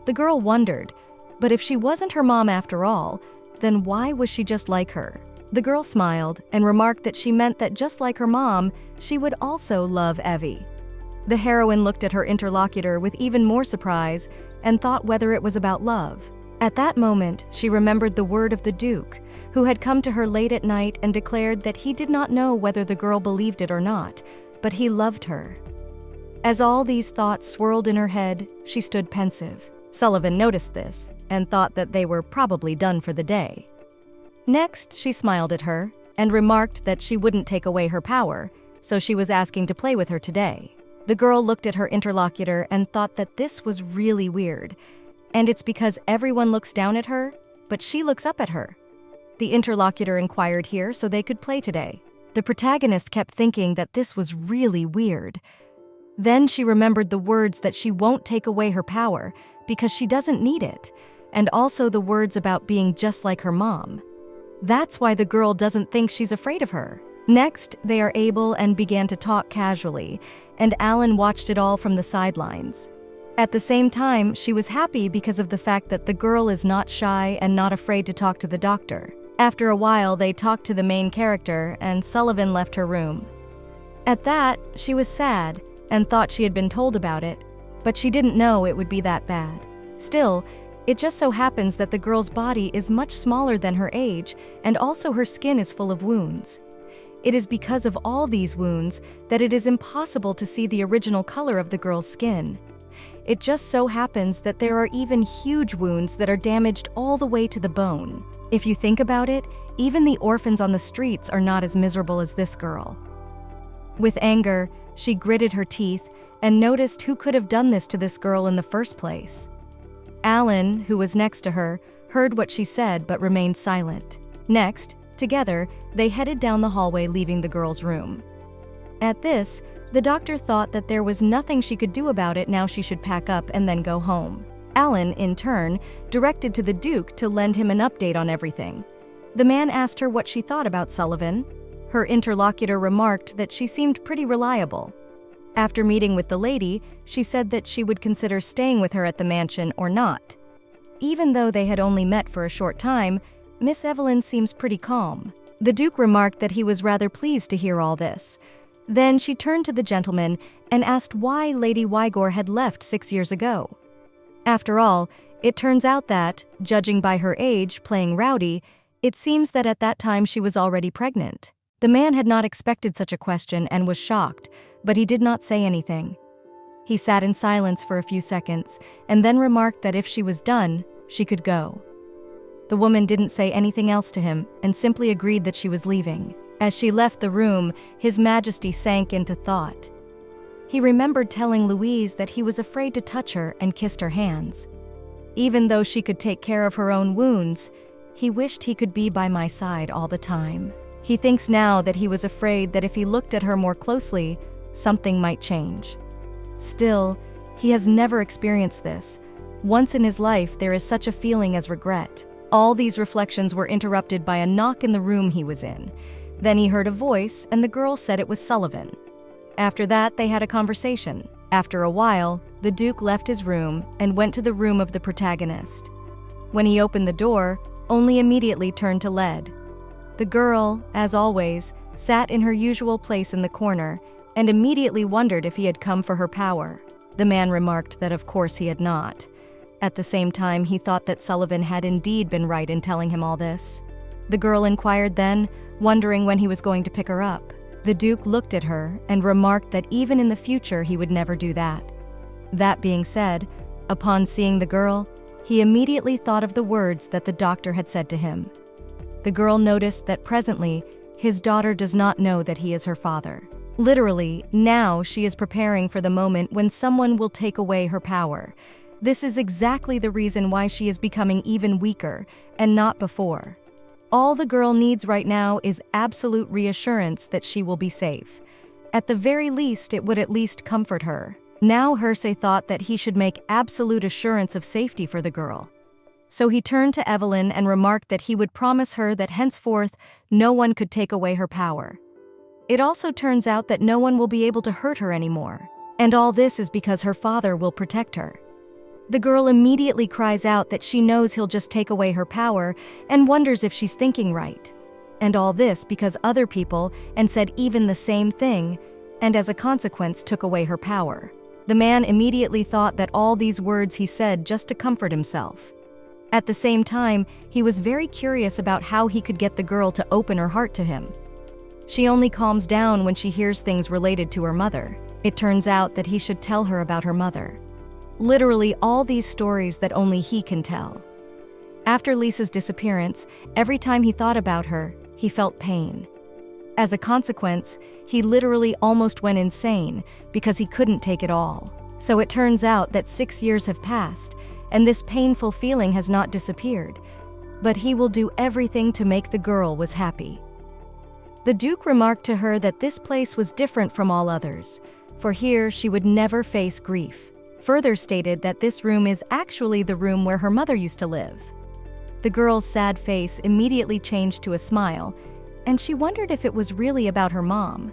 The girl wondered, but if she wasn't her mom after all, then why was she just like her? The girl smiled and remarked that she meant that just like her mom, she would also love Evie. The heroine looked at her interlocutor with even more surprise and thought whether it was about love. At that moment, she remembered the word of the Duke, who had come to her late at night and declared that he did not know whether the girl believed it or not, but he loved her. As all these thoughts swirled in her head, she stood pensive. Sullivan noticed this and thought that they were probably done for the day. Next, she smiled at her and remarked that she wouldn't take away her power, so she was asking to play with her today. The girl looked at her interlocutor and thought that this was really weird, and it's because everyone looks down at her, but she looks up at her. The interlocutor inquired here so they could play today. The protagonist kept thinking that this was really weird. Then she remembered the words that she won't take away her power because she doesn't need it, and also the words about being just like her mom. That's why the girl doesn't think she's afraid of her. Next, they are able and began to talk casually, and Alan watched it all from the sidelines. At the same time, she was happy because of the fact that the girl is not shy and not afraid to talk to the doctor. After a while, they talked to the main character, and Sullivan left her room. At that, she was sad and thought she had been told about it, but she didn't know it would be that bad. Still, it just so happens that the girl's body is much smaller than her age, and also her skin is full of wounds. It is because of all these wounds that it is impossible to see the original color of the girl's skin. It just so happens that there are even huge wounds that are damaged all the way to the bone. If you think about it, even the orphans on the streets are not as miserable as this girl. With anger, she gritted her teeth and noticed who could have done this to this girl in the first place. Alan, who was next to her, heard what she said but remained silent. Next, together, they headed down the hallway, leaving the girl's room. At this, the doctor thought that there was nothing she could do about it. Now she should pack up and then go home. Alan, in turn, directed to the Duke to lend him an update on everything. The man asked her what she thought about Sullivan. Her interlocutor remarked that she seemed pretty reliable. After meeting with the lady, she said that she would consider staying with her at the mansion or not. Even though they had only met for a short time, Miss Evelyn seems pretty calm. The Duke remarked that he was rather pleased to hear all this. Then she turned to the gentleman and asked why Lady Wygore had left 6 years ago. After all, it turns out that, judging by her age, playing rowdy, it seems that at that time she was already pregnant. The man had not expected such a question and was shocked, but he did not say anything. He sat in silence for a few seconds and then remarked that if she was done, she could go. The woman didn't say anything else to him and simply agreed that she was leaving. As she left the room, His Majesty sank into thought. He remembered telling Louise that he was afraid to touch her and kissed her hands. Even though she could take care of her own wounds, he wished he could be by my side all the time. He thinks now that he was afraid that if he looked at her more closely, something might change. Still, he has never experienced this. Once in his life, there is such a feeling as regret. All these reflections were interrupted by a knock in the room he was in. Then he heard a voice, and the girl said it was Sullivan. After that, they had a conversation. After a while, the Duke left his room and went to the room of the protagonist. When he opened the door, only immediately turned to lead. The girl, as always, sat in her usual place in the corner and immediately wondered if he had come for her power. The man remarked that of course he had not. At the same time, he thought that Sullivan had indeed been right in telling him all this. The girl inquired then, wondering when he was going to pick her up. The Duke looked at her and remarked that even in the future he would never do that. That being said, upon seeing the girl, he immediately thought of the words that the doctor had said to him. The girl noticed that presently, his daughter does not know that he is her father. Literally, now she is preparing for the moment when someone will take away her power. This is exactly the reason why she is becoming even weaker, and not before. All the girl needs right now is absolute reassurance that she will be safe. At the very least, it would at least comfort her. Now Hersey thought that he should make absolute assurance of safety for the girl. So he turned to Evelyn and remarked that he would promise her that henceforth no one could take away her power. It also turns out that no one will be able to hurt her anymore. And all this is because her father will protect her. The girl immediately cries out that she knows he'll just take away her power and wonders if she's thinking right. And all this because other people and said even the same thing, and as a consequence took away her power. The man immediately thought that all these words he said just to comfort himself. At the same time, he was very curious about how he could get the girl to open her heart to him. She only calms down when she hears things related to her mother. It turns out that he should tell her about her mother. Literally all these stories that only he can tell. After Lisa's disappearance, every time he thought about her, he felt pain. As a consequence, he literally almost went insane because he couldn't take it all. So it turns out that 6 years have passed, and this painful feeling has not disappeared, but he will do everything to make the girl was happy. The Duke remarked to her that this place was different from all others, for here she would never face grief. Further stated that this room is actually the room where her mother used to live. The girl's sad face immediately changed to a smile, and she wondered if it was really about her mom.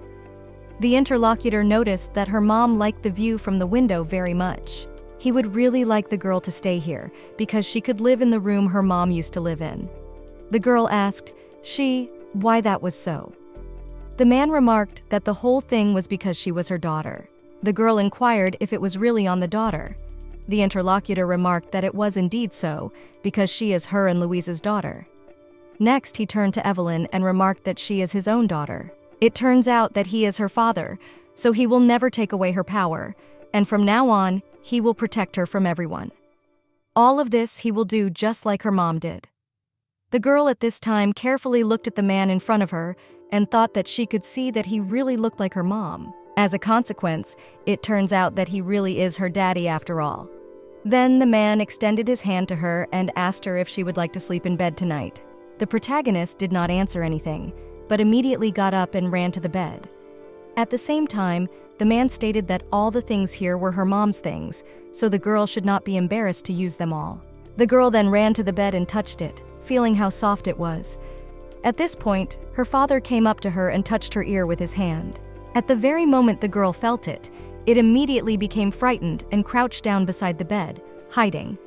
The interlocutor noticed that her mom liked the view from the window very much. He would really like the girl to stay here because she could live in the room her mom used to live in. The girl asked, why that was so. The man remarked that the whole thing was because she was her daughter. The girl inquired if it was really on the daughter. The interlocutor remarked that it was indeed so, because she is her and Louise's daughter. Next, he turned to Evelyn and remarked that she is his own daughter. It turns out that he is her father, so he will never take away her power, and from now on, he will protect her from everyone. All of this he will do just like her mom did. The girl at this time carefully looked at the man in front of her and thought that she could see that he really looked like her mom. As a consequence, it turns out that he really is her daddy after all. Then the man extended his hand to her and asked her if she would like to sleep in bed tonight. The protagonist did not answer anything, but immediately got up and ran to the bed. At the same time, the man stated that all the things here were her mom's things, so the girl should not be embarrassed to use them all. The girl then ran to the bed and touched it, feeling how soft it was. At this point, her father came up to her and touched her ear with his hand. At the very moment the girl felt it, it immediately became frightened and crouched down beside the bed, hiding.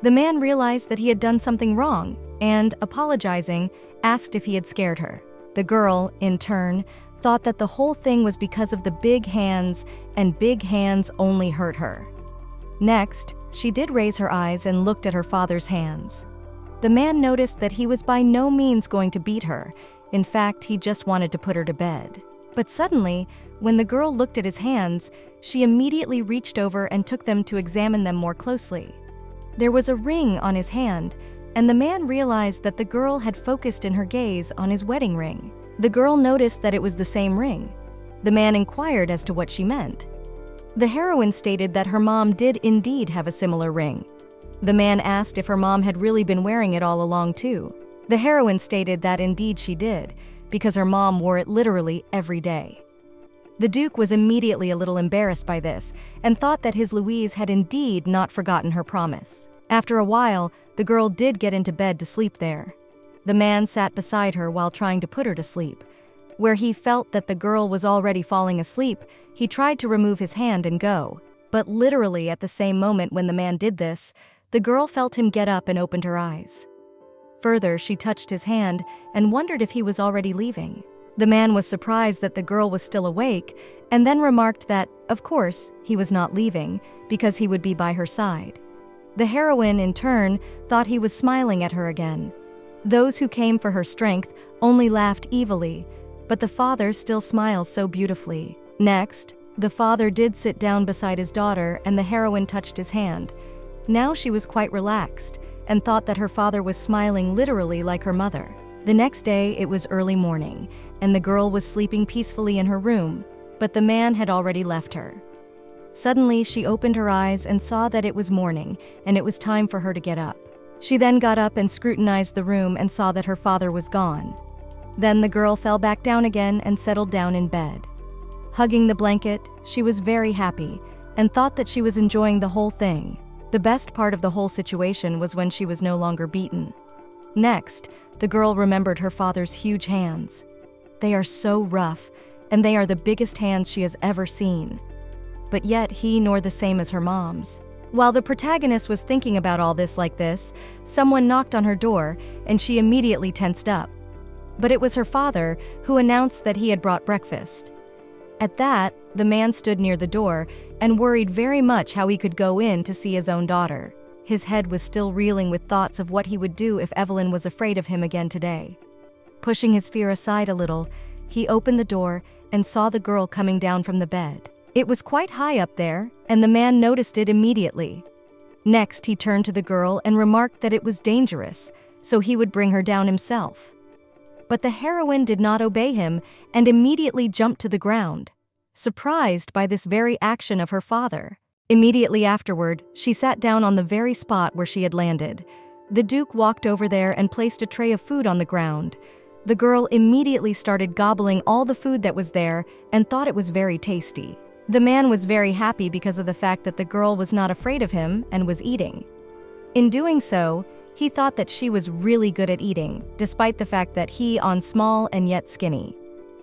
The man realized that he had done something wrong and, apologizing, asked if he had scared her. The girl, in turn, thought that the whole thing was because of the big hands, and big hands only hurt her. Next, she did raise her eyes and looked at her father's hands. The man noticed that he was by no means going to beat her. In fact, he just wanted to put her to bed. But suddenly, when the girl looked at his hands, she immediately reached over and took them to examine them more closely. There was a ring on his hand, and the man realized that the girl had focused in her gaze on his wedding ring. The girl noticed that it was the same ring. The man inquired as to what she meant. The heroine stated that her mom did indeed have a similar ring. The man asked if her mom had really been wearing it all along too. The heroine stated that indeed she did, because her mom wore it literally every day. The Duke was immediately a little embarrassed by this and thought that his Louise had indeed not forgotten her promise. After a while, the girl did get into bed to sleep there. The man sat beside her while trying to put her to sleep. Where he felt that the girl was already falling asleep, he tried to remove his hand and go. But literally at the same moment when the man did this, the girl felt him get up and opened her eyes. Further, she touched his hand and wondered if he was already leaving. The man was surprised that the girl was still awake and then remarked that, of course, he was not leaving because he would be by her side. The heroine, in turn, thought he was smiling at her again. Those who came for her strength only laughed evilly, but the father still smiles so beautifully. Next, the father did sit down beside his daughter and the heroine touched his hand. Now she was quite relaxed and thought that her father was smiling literally like her mother. The next day, it was early morning, and the girl was sleeping peacefully in her room, but the man had already left her. Suddenly, she opened her eyes and saw that it was morning, and it was time for her to get up. She then got up and scrutinized the room and saw that her father was gone. Then the girl fell back down again and settled down in bed. Hugging the blanket, she was very happy and thought that she was enjoying the whole thing. The best part of the whole situation was when she was no longer beaten. Next, the girl remembered her father's huge hands. They are so rough, and they are the biggest hands she has ever seen. But yet he nor the same as her mom's. While the protagonist was thinking about all this like this, someone knocked on her door, and she immediately tensed up. But it was her father, who announced that he had brought breakfast. At that, the man stood near the door and worried very much how he could go in to see his own daughter. His head was still reeling with thoughts of what he would do if Evelyn was afraid of him again today. Pushing his fear aside a little, he opened the door and saw the girl coming down from the bed. It was quite high up there, and the man noticed it immediately. Next, he turned to the girl and remarked that it was dangerous, so he would bring her down himself. but the heroine did not obey him and immediately jumped to the ground, surprised by this very action of her father. Immediately afterward, she sat down on the very spot where she had landed. The Duke walked over there and placed a tray of food on the ground. The girl immediately started gobbling all the food that was there and thought it was very tasty. The man was very happy because of the fact that the girl was not afraid of him and was eating. In doing so, he thought that she was really good at eating, despite the fact that he on small and yet skinny.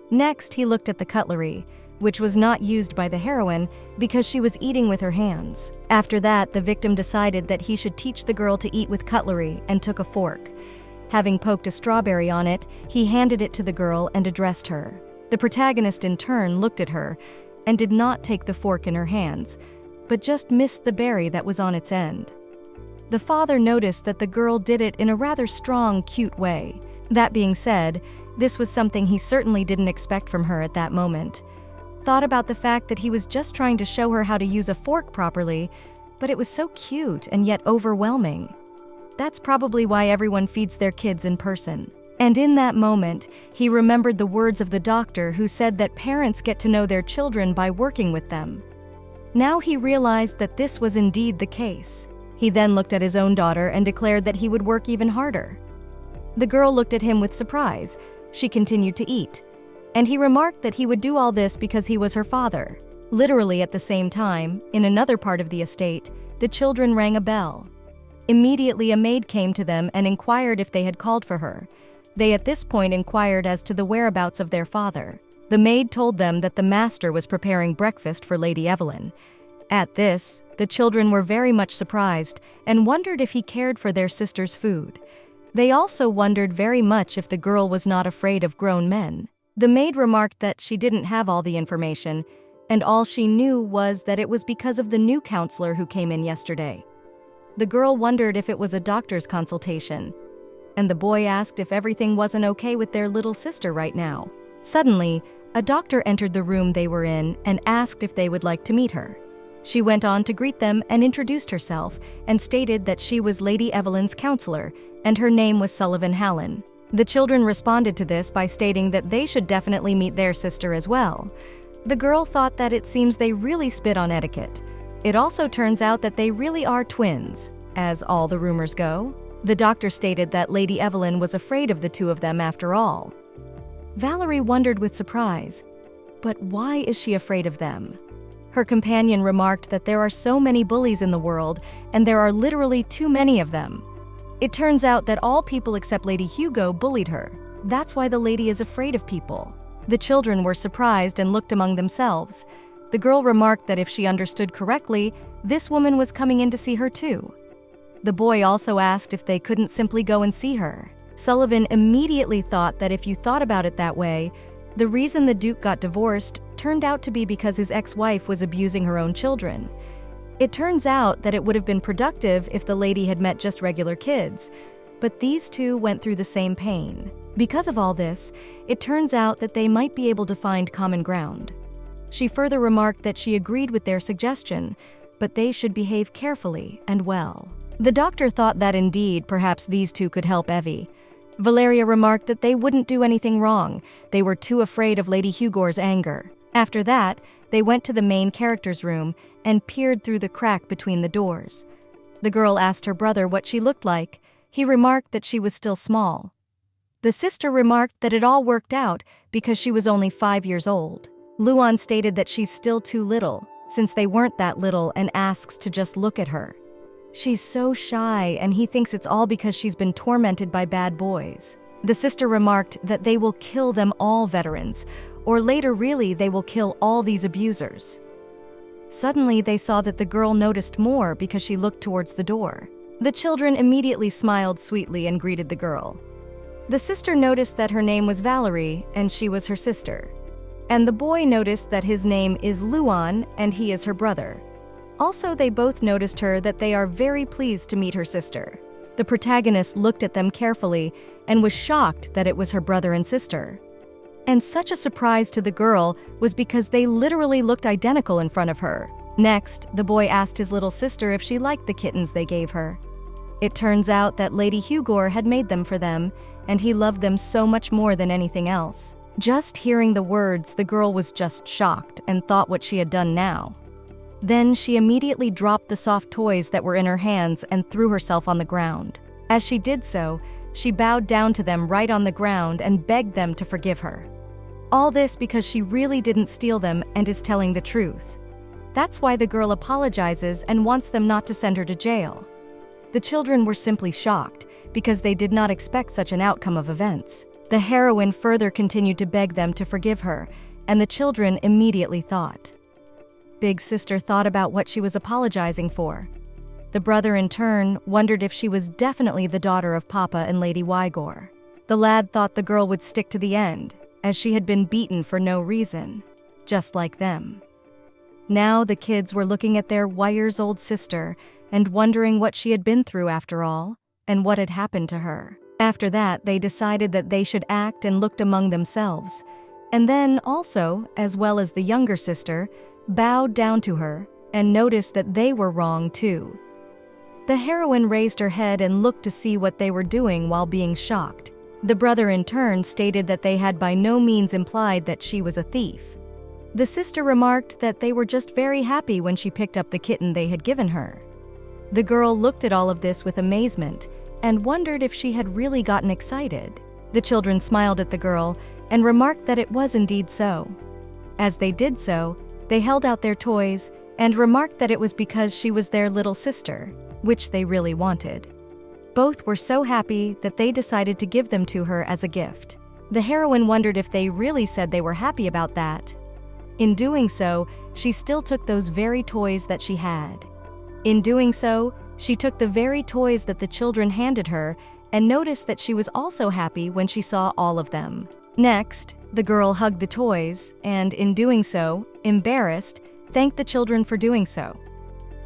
Next, he looked at the cutlery, which was not used by the heroine because she was eating with her hands. After that, the victim decided that he should teach the girl to eat with cutlery and took a fork. Having poked a strawberry on it, he handed it to the girl and addressed her. The protagonist in turn looked at her and did not take the fork in her hands, but just missed the berry that was on its end. The father noticed that the girl did it in a rather strong, cute way. That being said, this was something he certainly didn't expect from her at that moment. Thought about the fact that he was just trying to show her how to use a fork properly, but it was so cute and yet overwhelming. That's probably why everyone feeds their kids in person. And in that moment, he remembered the words of the doctor who said that parents get to know their children by working with them. Now he realized that this was indeed the case. He then looked at his own daughter and declared that he would work even harder. The girl looked at him with surprise. She continued to eat. And he remarked that he would do all this because he was her father. Literally at the same time, in another part of the estate, the children rang a bell. Immediately a maid came to them and inquired if they had called for her. They at this point inquired as to the whereabouts of their father. The maid told them that the master was preparing breakfast for Lady Evelyn. At this, the children were very much surprised and wondered if he cared for their sister's food. They also wondered very much if the girl was not afraid of grown men. The maid remarked that she didn't have all the information, and all she knew was that it was because of the new counselor who came in yesterday. The girl wondered if it was a doctor's consultation, and the boy asked if everything wasn't okay with their little sister right now. Suddenly, a doctor entered the room they were in and asked if they would like to meet her. She went on to greet them and introduced herself and stated that she was Lady Evelyn's counselor and her name was Sullivan Hallen. The children responded to this by stating that they should definitely meet their sister as well. The girl thought that it seems they really spit on etiquette. It also turns out that they really are twins, as all the rumors go. The doctor stated that Lady Evelyn was afraid of the two of them after all. Valerie wondered with surprise, but why is she afraid of them? Her companion remarked that there are so many bullies in the world, and there are literally too many of them. It turns out that all people except Lady Hugo bullied her. That's why the lady is afraid of people. The children were surprised and looked among themselves. The girl remarked that if she understood correctly, this woman was coming in to see her too. The boy also asked if they couldn't simply go and see her. Sullivan immediately thought that if you thought about it that way, the reason the Duke got divorced turned out to be because his ex-wife was abusing her own children. It turns out that it would have been productive if the lady had met just regular kids, but these two went through the same pain. Because of all this, it turns out that they might be able to find common ground. She further remarked that she agreed with their suggestion, but they should behave carefully and well. The doctor thought that indeed perhaps these two could help Evie. Valeria remarked that they wouldn't do anything wrong. They were too afraid of Lady Hugo's anger. After that, they went to the main character's room and peered through the crack between the doors. The girl asked her brother what she looked like. He remarked that she was still small. The sister remarked that it all worked out because she was only 5 years old. Luan stated that she's still too little, since they weren't that little, and asks to just look at her. She's so shy, and he thinks it's all because she's been tormented by bad boys. The sister remarked that they will kill them all, veterans, or later really they will kill all these abusers. Suddenly they saw that the girl noticed more because she looked towards the door. The children immediately smiled sweetly and greeted the girl. The sister noticed that her name was Valerie and she was her sister. And the boy noticed that his name is Luan and he is her brother. Also, they both noticed her that they are very pleased to meet her sister. The protagonist looked at them carefully and was shocked that it was her brother and sister. And such a surprise to the girl was because they literally looked identical in front of her. Next, the boy asked his little sister if she liked the kittens they gave her. It turns out that Lady Hugor had made them for them, and he loved them so much more than anything else. Just hearing the words, the girl was just shocked and thought what she had done now. Then she immediately dropped the soft toys that were in her hands and threw herself on the ground. As she did so, she bowed down to them right on the ground and begged them to forgive her. All this because she really didn't steal them and is telling the truth. That's why the girl apologizes and wants them not to send her to jail. The children were simply shocked because they did not expect such an outcome of events. The heroine further continued to beg them to forgive her, and the children immediately thought. Big Sister thought about what she was apologizing for. The brother in turn wondered if she was definitely the daughter of Papa and Lady Wygor. The lad thought the girl would stick to the end, as she had been beaten for no reason, just like them. Now the kids were looking at their years-old sister and wondering what she had been through after all, and what had happened to her. After that, they decided that they should act and looked among themselves, and then also, as well as the younger sister, bowed down to her and noticed that they were wrong too. The heroine raised her head and looked to see what they were doing while being shocked. The brother in turn stated that they had by no means implied that she was a thief. The sister remarked that they were just very happy when she picked up the kitten they had given her. The girl looked at all of this with amazement and wondered if she had really gotten excited. The children smiled at the girl and remarked that it was indeed so. As they did so, they held out their toys and remarked that it was because she was their little sister, which they really wanted. Both were so happy that they decided to give them to her as a gift. The heroine wondered if they really said they were happy about that. In doing so, she still took those very toys that she had. In doing so, she took the very toys that the children handed her and noticed that she was also happy when she saw all of them. Next, the girl hugged the toys and, in doing so, embarrassed, thanked the children for doing so.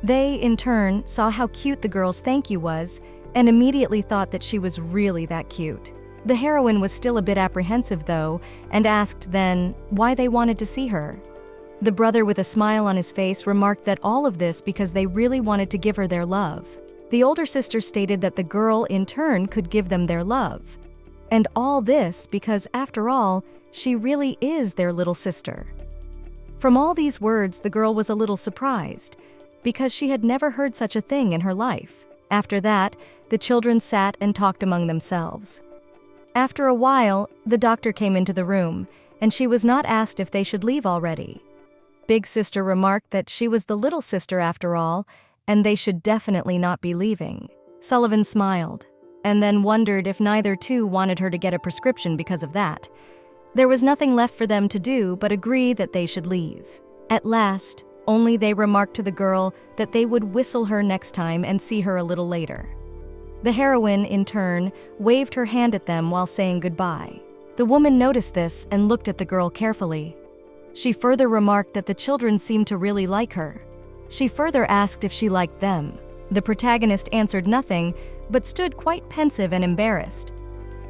They, in turn, saw how cute the girl's thank you was and immediately thought that she was really that cute. The heroine was still a bit apprehensive, though, and asked then why they wanted to see her. The brother, with a smile on his face, remarked that all of this because they really wanted to give her their love. The older sister stated that the girl, in turn, could give them their love. And all this because, after all, she really is their little sister. From all these words, the girl was a little surprised, because she had never heard such a thing in her life. After that, the children sat and talked among themselves. After a while, the doctor came into the room, and she was not asked if they should leave already. Big Sister remarked that she was the little sister after all, and they should definitely not be leaving. Sullivan smiled, and then wondered if neither two wanted her to get a prescription because of that. There was nothing left for them to do but agree that they should leave. At last, only they remarked to the girl that they would whistle her next time and see her a little later. The heroine, in turn, waved her hand at them while saying goodbye. The woman noticed this and looked at the girl carefully. She further remarked that the children seemed to really like her. She further asked if she liked them. The protagonist answered nothing, but stood quite pensive and embarrassed.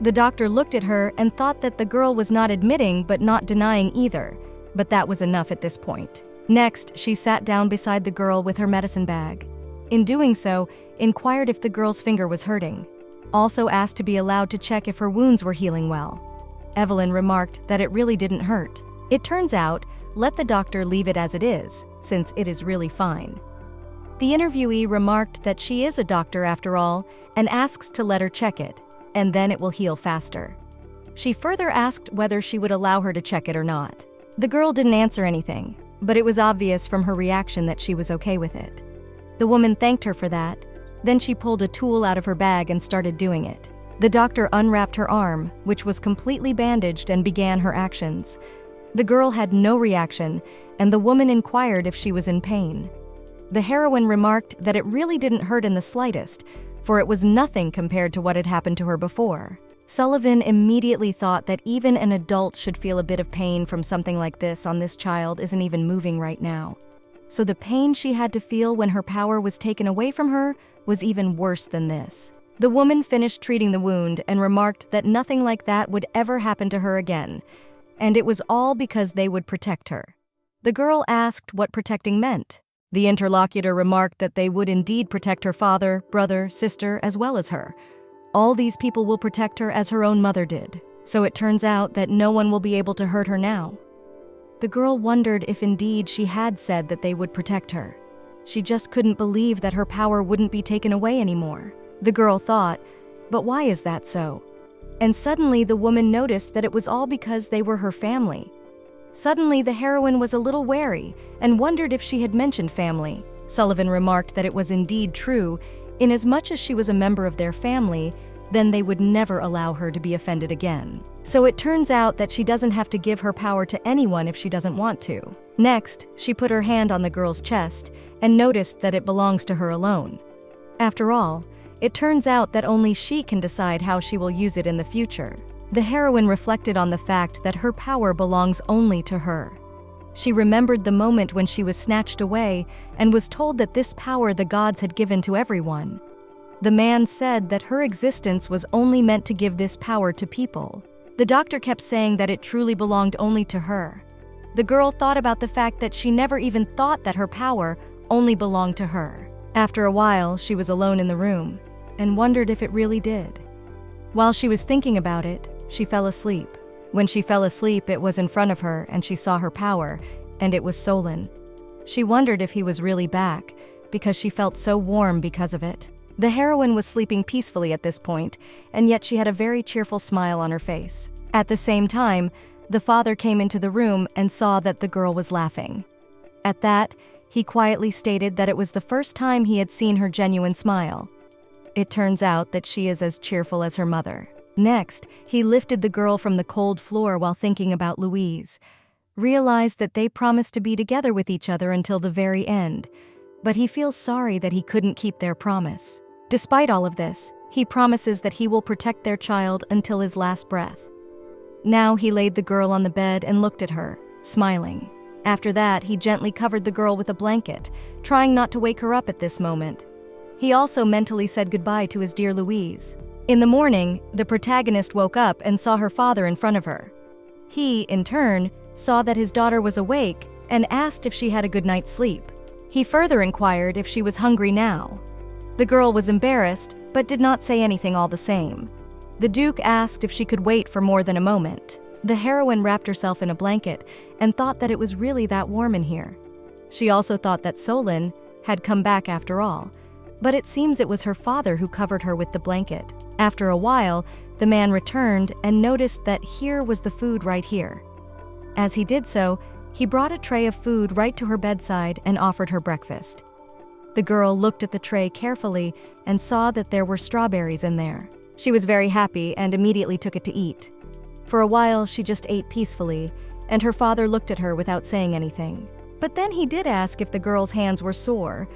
The doctor looked at her and thought that the girl was not admitting but not denying either, but that was enough at this point. Next, she sat down beside the girl with her medicine bag. In doing so, inquired if the girl's finger was hurting. Also asked to be allowed to check if her wounds were healing well. Evelyn remarked that it really didn't hurt. It turns out, let the doctor leave it as it is, since it is really fine. The interviewee remarked that she is a doctor after all, and asks to let her check it, and then it will heal faster. She further asked whether she would allow her to check it or not. The girl didn't answer anything, but it was obvious from her reaction that she was okay with it. The woman thanked her for that. Then she pulled a tool out of her bag and started doing it. The doctor unwrapped her arm, which was completely bandaged, and began her actions. The girl had no reaction, and the woman inquired if she was in pain. The heroine remarked that it really didn't hurt in the slightest, for it was nothing compared to what had happened to her before. Sullivan immediately thought that even an adult should feel a bit of pain from something like this on this child isn't even moving right now. So the pain she had to feel when her power was taken away from her was even worse than this. The woman finished treating the wound and remarked that nothing like that would ever happen to her again, and it was all because they would protect her. The girl asked what protecting meant. The interlocutor remarked that they would indeed protect her father, brother, sister, as well as her. All these people will protect her as her own mother did. So it turns out that no one will be able to hurt her now. The girl wondered if indeed she had said that they would protect her. She just couldn't believe that her power wouldn't be taken away anymore. The girl thought, but why is that so? And suddenly the woman noticed that it was all because they were her family. Suddenly the heroine was a little wary and wondered if she had mentioned family. Sullivan remarked that it was indeed true, inasmuch as she was a member of their family, then they would never allow her to be offended again. So it turns out that she doesn't have to give her power to anyone if she doesn't want to. Next, she put her hand on the girl's chest and noticed that it belongs to her alone. After all, it turns out that only she can decide how she will use it in the future. The heroine reflected on the fact that her power belongs only to her. She remembered the moment when she was snatched away and was told that this power the gods had given to everyone. The man said that her existence was only meant to give this power to people. The doctor kept saying that it truly belonged only to her. The girl thought about the fact that she never even thought that her power only belonged to her. After a while, she was alone in the room and wondered if it really did. While she was thinking about it, she fell asleep. When she fell asleep, it was in front of her and she saw her power, and it was Solon. She wondered if he was really back, because she felt so warm because of it. The heroine was sleeping peacefully at this point, and yet she had a very cheerful smile on her face. At the same time, the father came into the room and saw that the girl was laughing. At that, he quietly stated that it was the first time he had seen her genuine smile. It turns out that she is as cheerful as her mother. Next, he lifted the girl from the cold floor while thinking about Louise. Realized that they promised to be together with each other until the very end, but he feels sorry that he couldn't keep their promise. Despite all of this, he promises that he will protect their child until his last breath. Now he laid the girl on the bed and looked at her, smiling. After that, he gently covered the girl with a blanket, trying not to wake her up at this moment. He also mentally said goodbye to his dear Louise. In the morning, the protagonist woke up and saw her father in front of her. He, in turn, saw that his daughter was awake and asked if she had a good night's sleep. He further inquired if she was hungry now. The girl was embarrassed, but did not say anything all the same. The Duke asked if she could wait for more than a moment. The heroine wrapped herself in a blanket and thought that it was really that warm in here. She also thought that Solon had come back after all, but it seems it was her father who covered her with the blanket. After a while, the man returned and noticed that here was the food right here. As he did so, he brought a tray of food right to her bedside and offered her breakfast. The girl looked at the tray carefully and saw that there were strawberries in there. She was very happy and immediately took it to eat. For a while, she just ate peacefully, and her father looked at her without saying anything. But then he did ask if the girl's hands were sore.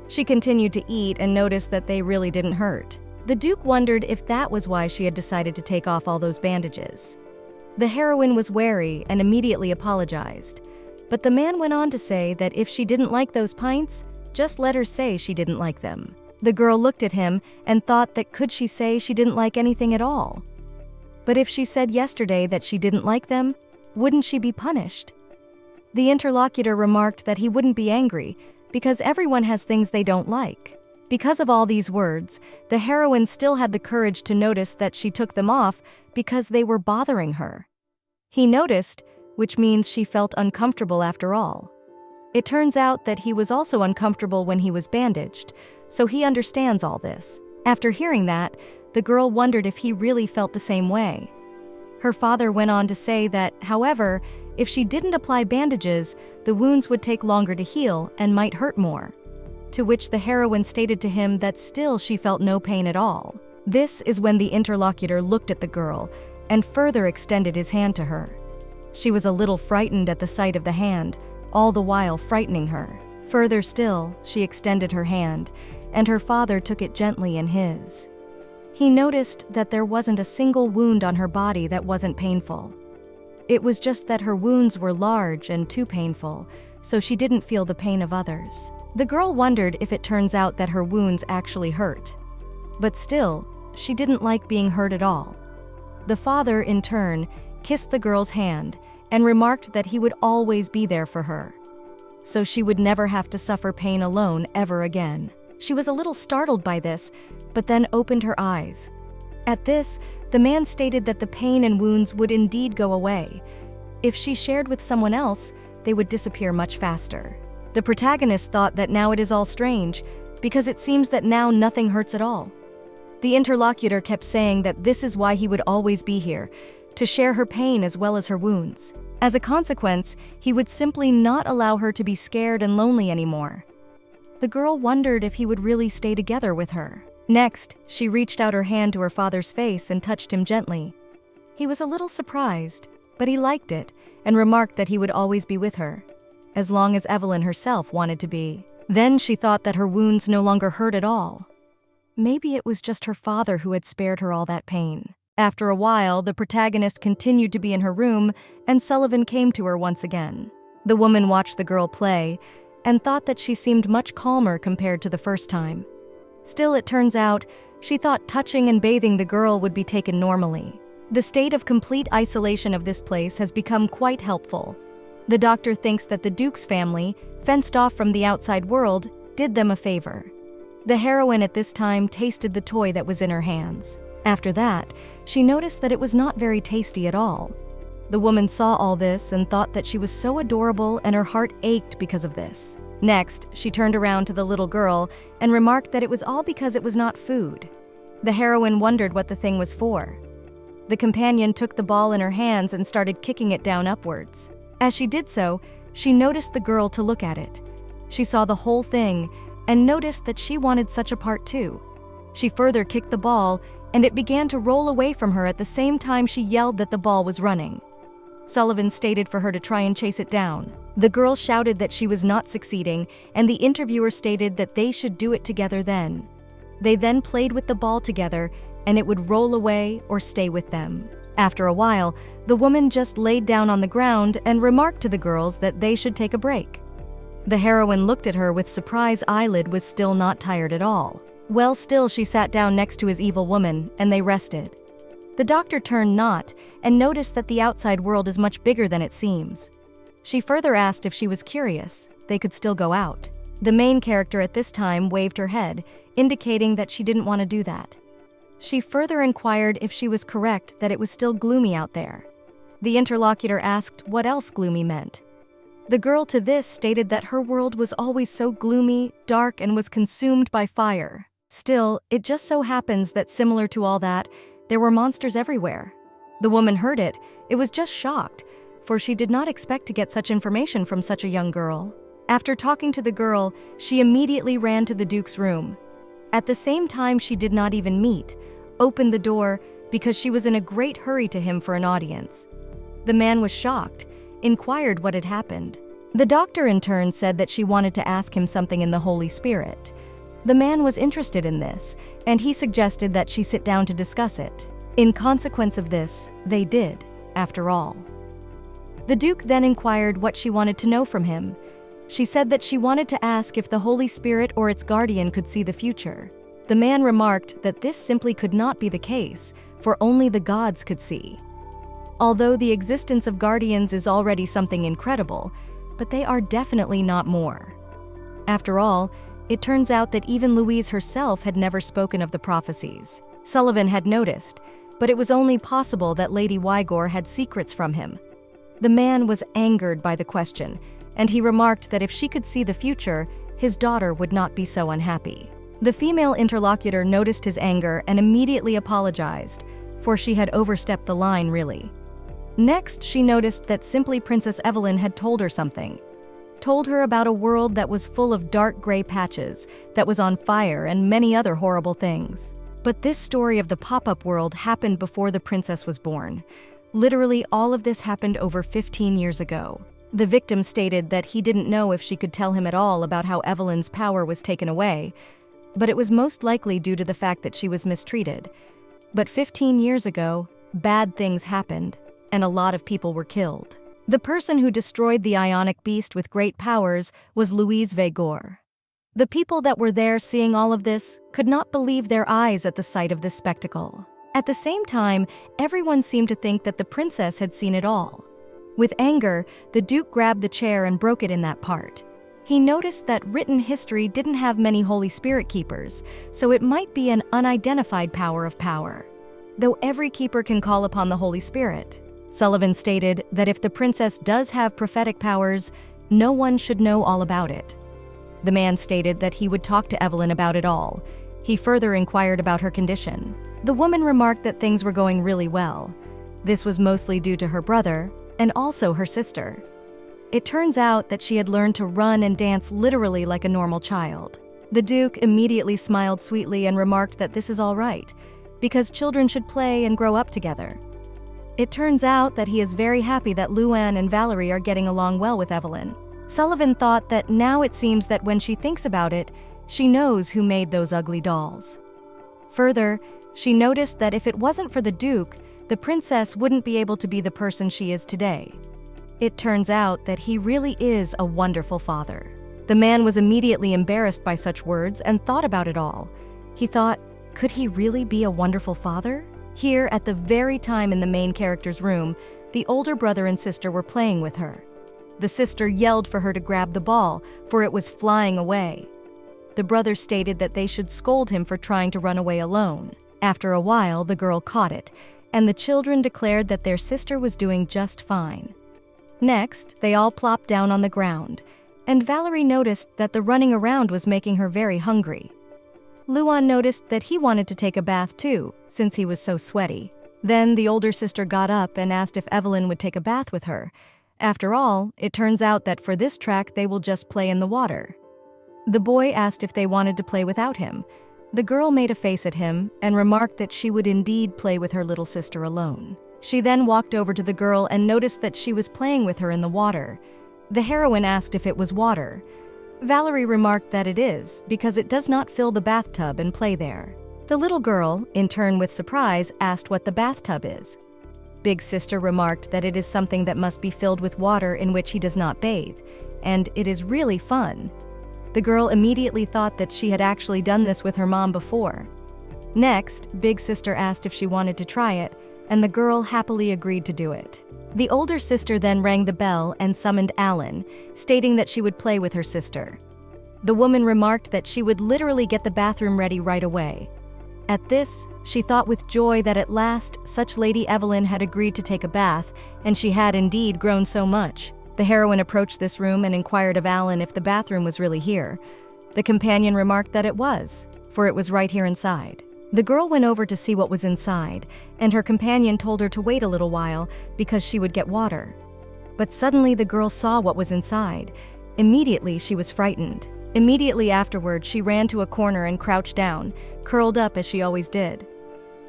She continued to eat and noticed that they really didn't hurt. The Duke wondered if that was why she had decided to take off all those bandages. The heroine was wary and immediately apologized, but the man went on to say that if she didn't like those pints, just let her say she didn't like them. The girl looked at him and thought that could she say she didn't like anything at all? But if she said yesterday that she didn't like them, wouldn't she be punished? The interlocutor remarked that he wouldn't be angry because everyone has things they don't like. Because of all these words, the heroine still had the courage to notice that she took them off because they were bothering her. He noticed, which means she felt uncomfortable after all. It turns out that he was also uncomfortable when he was bandaged, so he understands all this. After hearing that, the girl wondered if he really felt the same way. Her father went on to say that, however, if she didn't apply bandages, the wounds would take longer to heal and might hurt more. To which the heroine stated to him that still she felt no pain at all. This is when the interlocutor looked at the girl and further extended his hand to her. She was a little frightened at the sight of the hand, all the while frightening her. Further still, she extended her hand, and her father took it gently in his. He noticed that there wasn't a single wound on her body that wasn't painful. It was just that her wounds were large and too painful, so she didn't feel the pain of others. The girl wondered if it turns out that her wounds actually hurt. But still, she didn't like being hurt at all. The father, in turn, kissed the girl's hand and remarked that he would always be there for her. so she would never have to suffer pain alone ever again. She was a little startled by this, but then opened her eyes. At this, the man stated that the pain and wounds would indeed go away. If she shared with someone else, they would disappear much faster. The protagonist thought that now it is all strange, because it seems that now nothing hurts at all. The interlocutor kept saying that this is why he would always be here, to share her pain as well as her wounds. As a consequence, he would simply not allow her to be scared and lonely anymore. The girl wondered if he would really stay together with her. Next, she reached out her hand to her father's face and touched him gently. He was a little surprised, but he liked it and remarked that he would always be with her, as long as Evelyn herself wanted to be. Then she thought that her wounds no longer hurt at all. Maybe it was just her father who had spared her all that pain. After a while, the protagonist continued to be in her room, and Sullivan came to her once again. The woman watched the girl play and thought that she seemed much calmer compared to the first time. Still, it turns out, she thought touching and bathing the girl would be taken normally. The state of complete isolation of this place has become quite helpful. The doctor thinks that the Duke's family, fenced off from the outside world, did them a favor. The heroine at this time tasted the toy that was in her hands. After that, she noticed that it was not very tasty at all. The woman saw all this and thought that she was so adorable, and her heart ached because of this. Next, she turned around to the little girl and remarked that it was all because it was not food. The heroine wondered what the thing was for. The companion took the ball in her hands and started kicking it down upwards. As she did so, she noticed the girl to look at it. She saw the whole thing and noticed that she wanted such a part too. She further kicked the ball, and it began to roll away from her at the same time she yelled that the ball was running. Sullivan stated for her to try and chase it down. The girl shouted that she was not succeeding, and the interviewer stated that they should do it together then. They then played with the ball together, and it would roll away or stay with them. After a while, the woman just laid down on the ground and remarked to the girls that they should take a break. The heroine looked at her with surprise. Eyelid was still not tired at all. Well, still she sat down next to his evil woman, and they rested. The doctor turned not and noticed that the outside world is much bigger than it seems. She further asked if she was curious. They could still go out. The main character at this time waved her head, indicating that she didn't want to do that. She further inquired if she was correct that it was still gloomy out there. The interlocutor asked what else gloomy meant. The girl to this stated that her world was always so gloomy, dark, and was consumed by fire. Still, it just so happens that similar to all that, there were monsters everywhere. The woman heard it. It was just shocked, for she did not expect to get such information from such a young girl. After talking to the girl, she immediately ran to the Duke's room. At the same time, she did not even meet, opened the door because she was in a great hurry to him for an audience. The man was shocked, inquired what had happened. The doctor in turn said that she wanted to ask him something in the Holy Spirit. The man was interested in this, and he suggested that she sit down to discuss it. In consequence of this, they did, after all. The Duke then inquired what she wanted to know from him. She said that she wanted to ask if the Holy Spirit or its guardian could see the future. The man remarked that this simply could not be the case, for only the gods could see. Although the existence of guardians is already something incredible, but they are definitely not more. After all, it turns out that even Louise herself had never spoken of the prophecies. Sullivan had noticed, but it was only possible that Lady Wygore had secrets from him. The man was angered by the question, and he remarked that if she could see the future, his daughter would not be so unhappy. The female interlocutor noticed his anger and immediately apologized, for she had overstepped the line really. Next, she noticed that simply Princess Evelyn had told her something. Told her about a world that was full of dark gray patches, that was on fire, and many other horrible things. But this story of the pop-up world happened before the princess was born. Literally, all of this happened over 15 years ago. The victim stated that he didn't know if she could tell him at all about how Evelyn's power was taken away, but it was most likely due to the fact that she was mistreated. But 15 years ago, bad things happened, and a lot of people were killed. The person who destroyed the ionic beast with great powers was Louise Wygore. The people that were there seeing all of this could not believe their eyes at the sight of this spectacle. At the same time, everyone seemed to think that the princess had seen it all. With anger, the Duke grabbed the chair and broke it in that part. He noticed that written history didn't have many Holy Spirit keepers, so it might be an unidentified power of power. Though every keeper can call upon the Holy Spirit, Sullivan stated that if the princess does have prophetic powers, no one should know all about it. The man stated that he would talk to Evelyn about it all. He further inquired about her condition. The woman remarked that things were going really well. This was mostly due to her brother and also her sister. It turns out that she had learned to run and dance literally like a normal child. The Duke immediately smiled sweetly and remarked that this is all right, because children should play and grow up together. It turns out that he is very happy that Luann and Valerie are getting along well with Evelyn. Sullivan thought that now it seems that when she thinks about it, she knows who made those ugly dolls. Further, she noticed that if it wasn't for the Duke, the princess wouldn't be able to be the person she is today. It turns out that he really is a wonderful father. The man was immediately embarrassed by such words and thought about it all. He thought, could he really be a wonderful father? Here, at the very time in the main character's room, the older brother and sister were playing with her. The sister yelled for her to grab the ball, for it was flying away. The brother stated that they should scold him for trying to run away alone. After a while, the girl caught it, and the children declared that their sister was doing just fine. Next, they all plopped down on the ground, and Valerie noticed that the running around was making her very hungry. Luan noticed that he wanted to take a bath too, since he was so sweaty. Then the older sister got up and asked if Evelyn would take a bath with her. After all, it turns out that for this track they will just play in the water. The boy asked if they wanted to play without him. The girl made a face at him and remarked that she would indeed play with her little sister alone. She then walked over to the girl and noticed that she was playing with her in the water. The heroine asked if it was water. Valerie remarked that it is, because it does not fill the bathtub and play there. The little girl, in turn with surprise, asked what the bathtub is. Big Sister remarked that it is something that must be filled with water in which he does not bathe, and it is really fun. The girl immediately thought that she had actually done this with her mom before. Next, Big Sister asked if she wanted to try it, and the girl happily agreed to do it. The older sister then rang the bell and summoned Alan, stating that she would play with her sister. The woman remarked that she would literally get the bathroom ready right away. At this, she thought with joy that at last, such Lady Evelyn had agreed to take a bath, and she had indeed grown so much. The heroine approached this room and inquired of Alan if the bathroom was really here. The companion remarked that it was, for it was right here inside. The girl went over to see what was inside, and her companion told her to wait a little while because she would get water. But suddenly the girl saw what was inside. Immediately she was frightened. Immediately afterward, she ran to a corner and crouched down, curled up as she always did.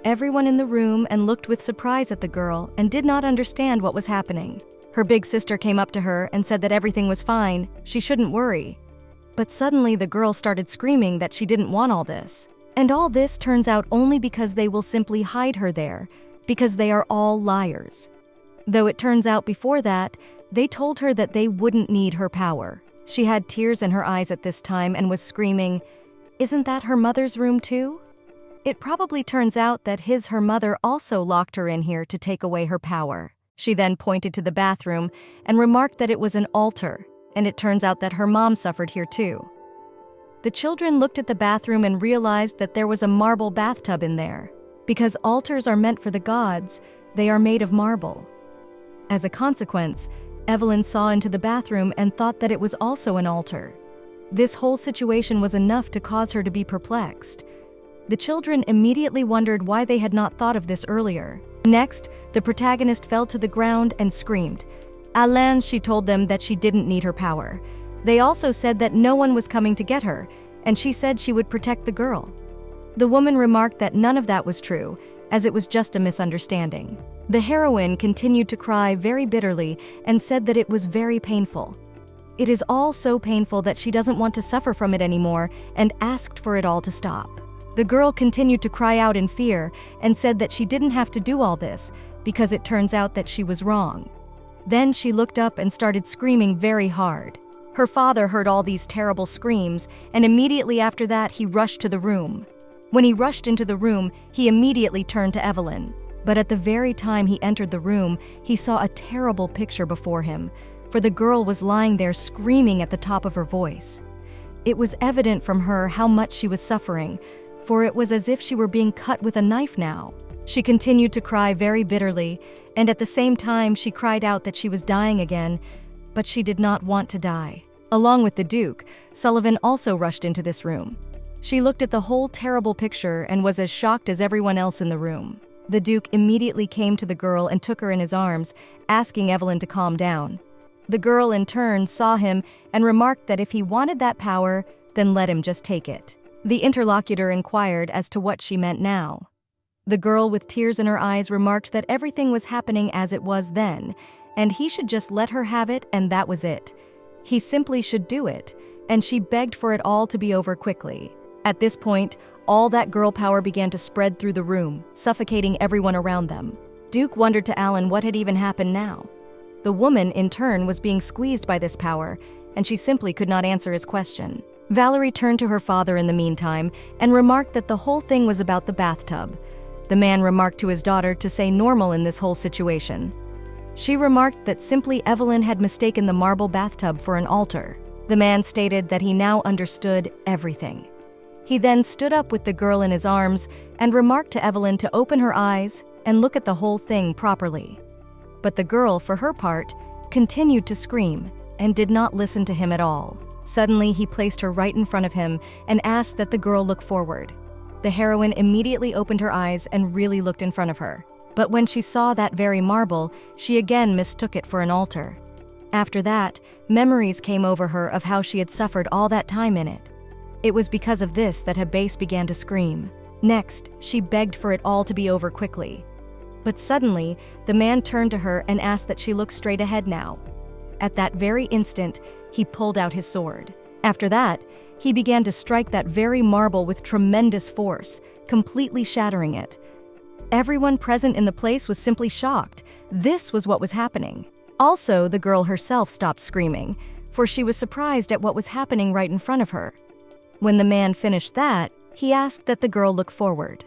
Everyone in the room and looked with surprise at the girl and did not understand what was happening. Her big sister came up to her and said that everything was fine, she shouldn't worry. But suddenly the girl started screaming that she didn't want all this. And all this turns out only because they will simply hide her there, because they are all liars. Though it turns out before that, they told her that they wouldn't need her power. She had tears in her eyes at this time and was screaming, "Isn't that her mother's room too?" It probably turns out that her mother also locked her in here to take away her power. She then pointed to the bathroom and remarked that it was an altar, and it turns out that her mom suffered here too. The children looked at the bathroom and realized that there was a marble bathtub in there. Because altars are meant for the gods, they are made of marble. As a consequence, Evelyn saw into the bathroom and thought that it was also an altar. This whole situation was enough to cause her to be perplexed. The children immediately wondered why they had not thought of this earlier. Next, the protagonist fell to the ground and screamed. Alain, she told them that she didn't need her power. They also said that no one was coming to get her, and she said she would protect the girl. The woman remarked that none of that was true, as it was just a misunderstanding. The heroine continued to cry very bitterly and said that it was very painful. It is all so painful that she doesn't want to suffer from it anymore and asked for it all to stop. The girl continued to cry out in fear and said that she didn't have to do all this because it turns out that she was wrong. Then she looked up and started screaming very hard. Her father heard all these terrible screams, and immediately after that he rushed to the room. When he rushed into the room, he immediately turned to Evelyn. But at the very time he entered the room, he saw a terrible picture before him. for the girl was lying there screaming at the top of her voice. It was evident from her how much she was suffering, for it was as if she were being cut with a knife now. She continued to cry very bitterly, and at the same time she cried out that she was dying again, but she did not want to die. Along with the Duke, Sullivan also rushed into this room. She looked at the whole terrible picture and was as shocked as everyone else in the room. The Duke immediately came to the girl and took her in his arms, asking Evelyn to calm down. The girl in turn saw him and remarked that if he wanted that power, then let him just take it. The interlocutor inquired as to what she meant now. The girl with tears in her eyes remarked that everything was happening as it was then, and he should just let her have it and that was it. He simply should do it, and she begged for it all to be over quickly. At this point, all that girl power began to spread through the room, suffocating everyone around them. Duke wondered to Alan what had even happened now. The woman, in turn, was being squeezed by this power, and she simply could not answer his question. Valerie turned to her father in the meantime and remarked that the whole thing was about the bathtub. The man remarked to his daughter to say normal in this whole situation. She remarked that simply Evelyn had mistaken the marble bathtub for an altar. The man stated that he now understood everything. He then stood up with the girl in his arms and remarked to Evelyn to open her eyes and look at the whole thing properly. But the girl, for her part, continued to scream and did not listen to him at all. Suddenly, he placed her right in front of him and asked that the girl look forward. The heroine immediately opened her eyes and really looked in front of her. But when she saw that very marble, she again mistook it for an altar. After that, memories came over her of how she had suffered all that time in it. It was because of this that Habase began to scream. Next, she begged for it all to be over quickly. But suddenly, the man turned to her and asked that she look straight ahead now. At that very instant, he pulled out his sword. After that, he began to strike that very marble with tremendous force, completely shattering it. Everyone present in the place was simply shocked. This was what was happening. Also, the girl herself stopped screaming, for she was surprised at what was happening right in front of her. When the man finished that, he asked that the girl look forward.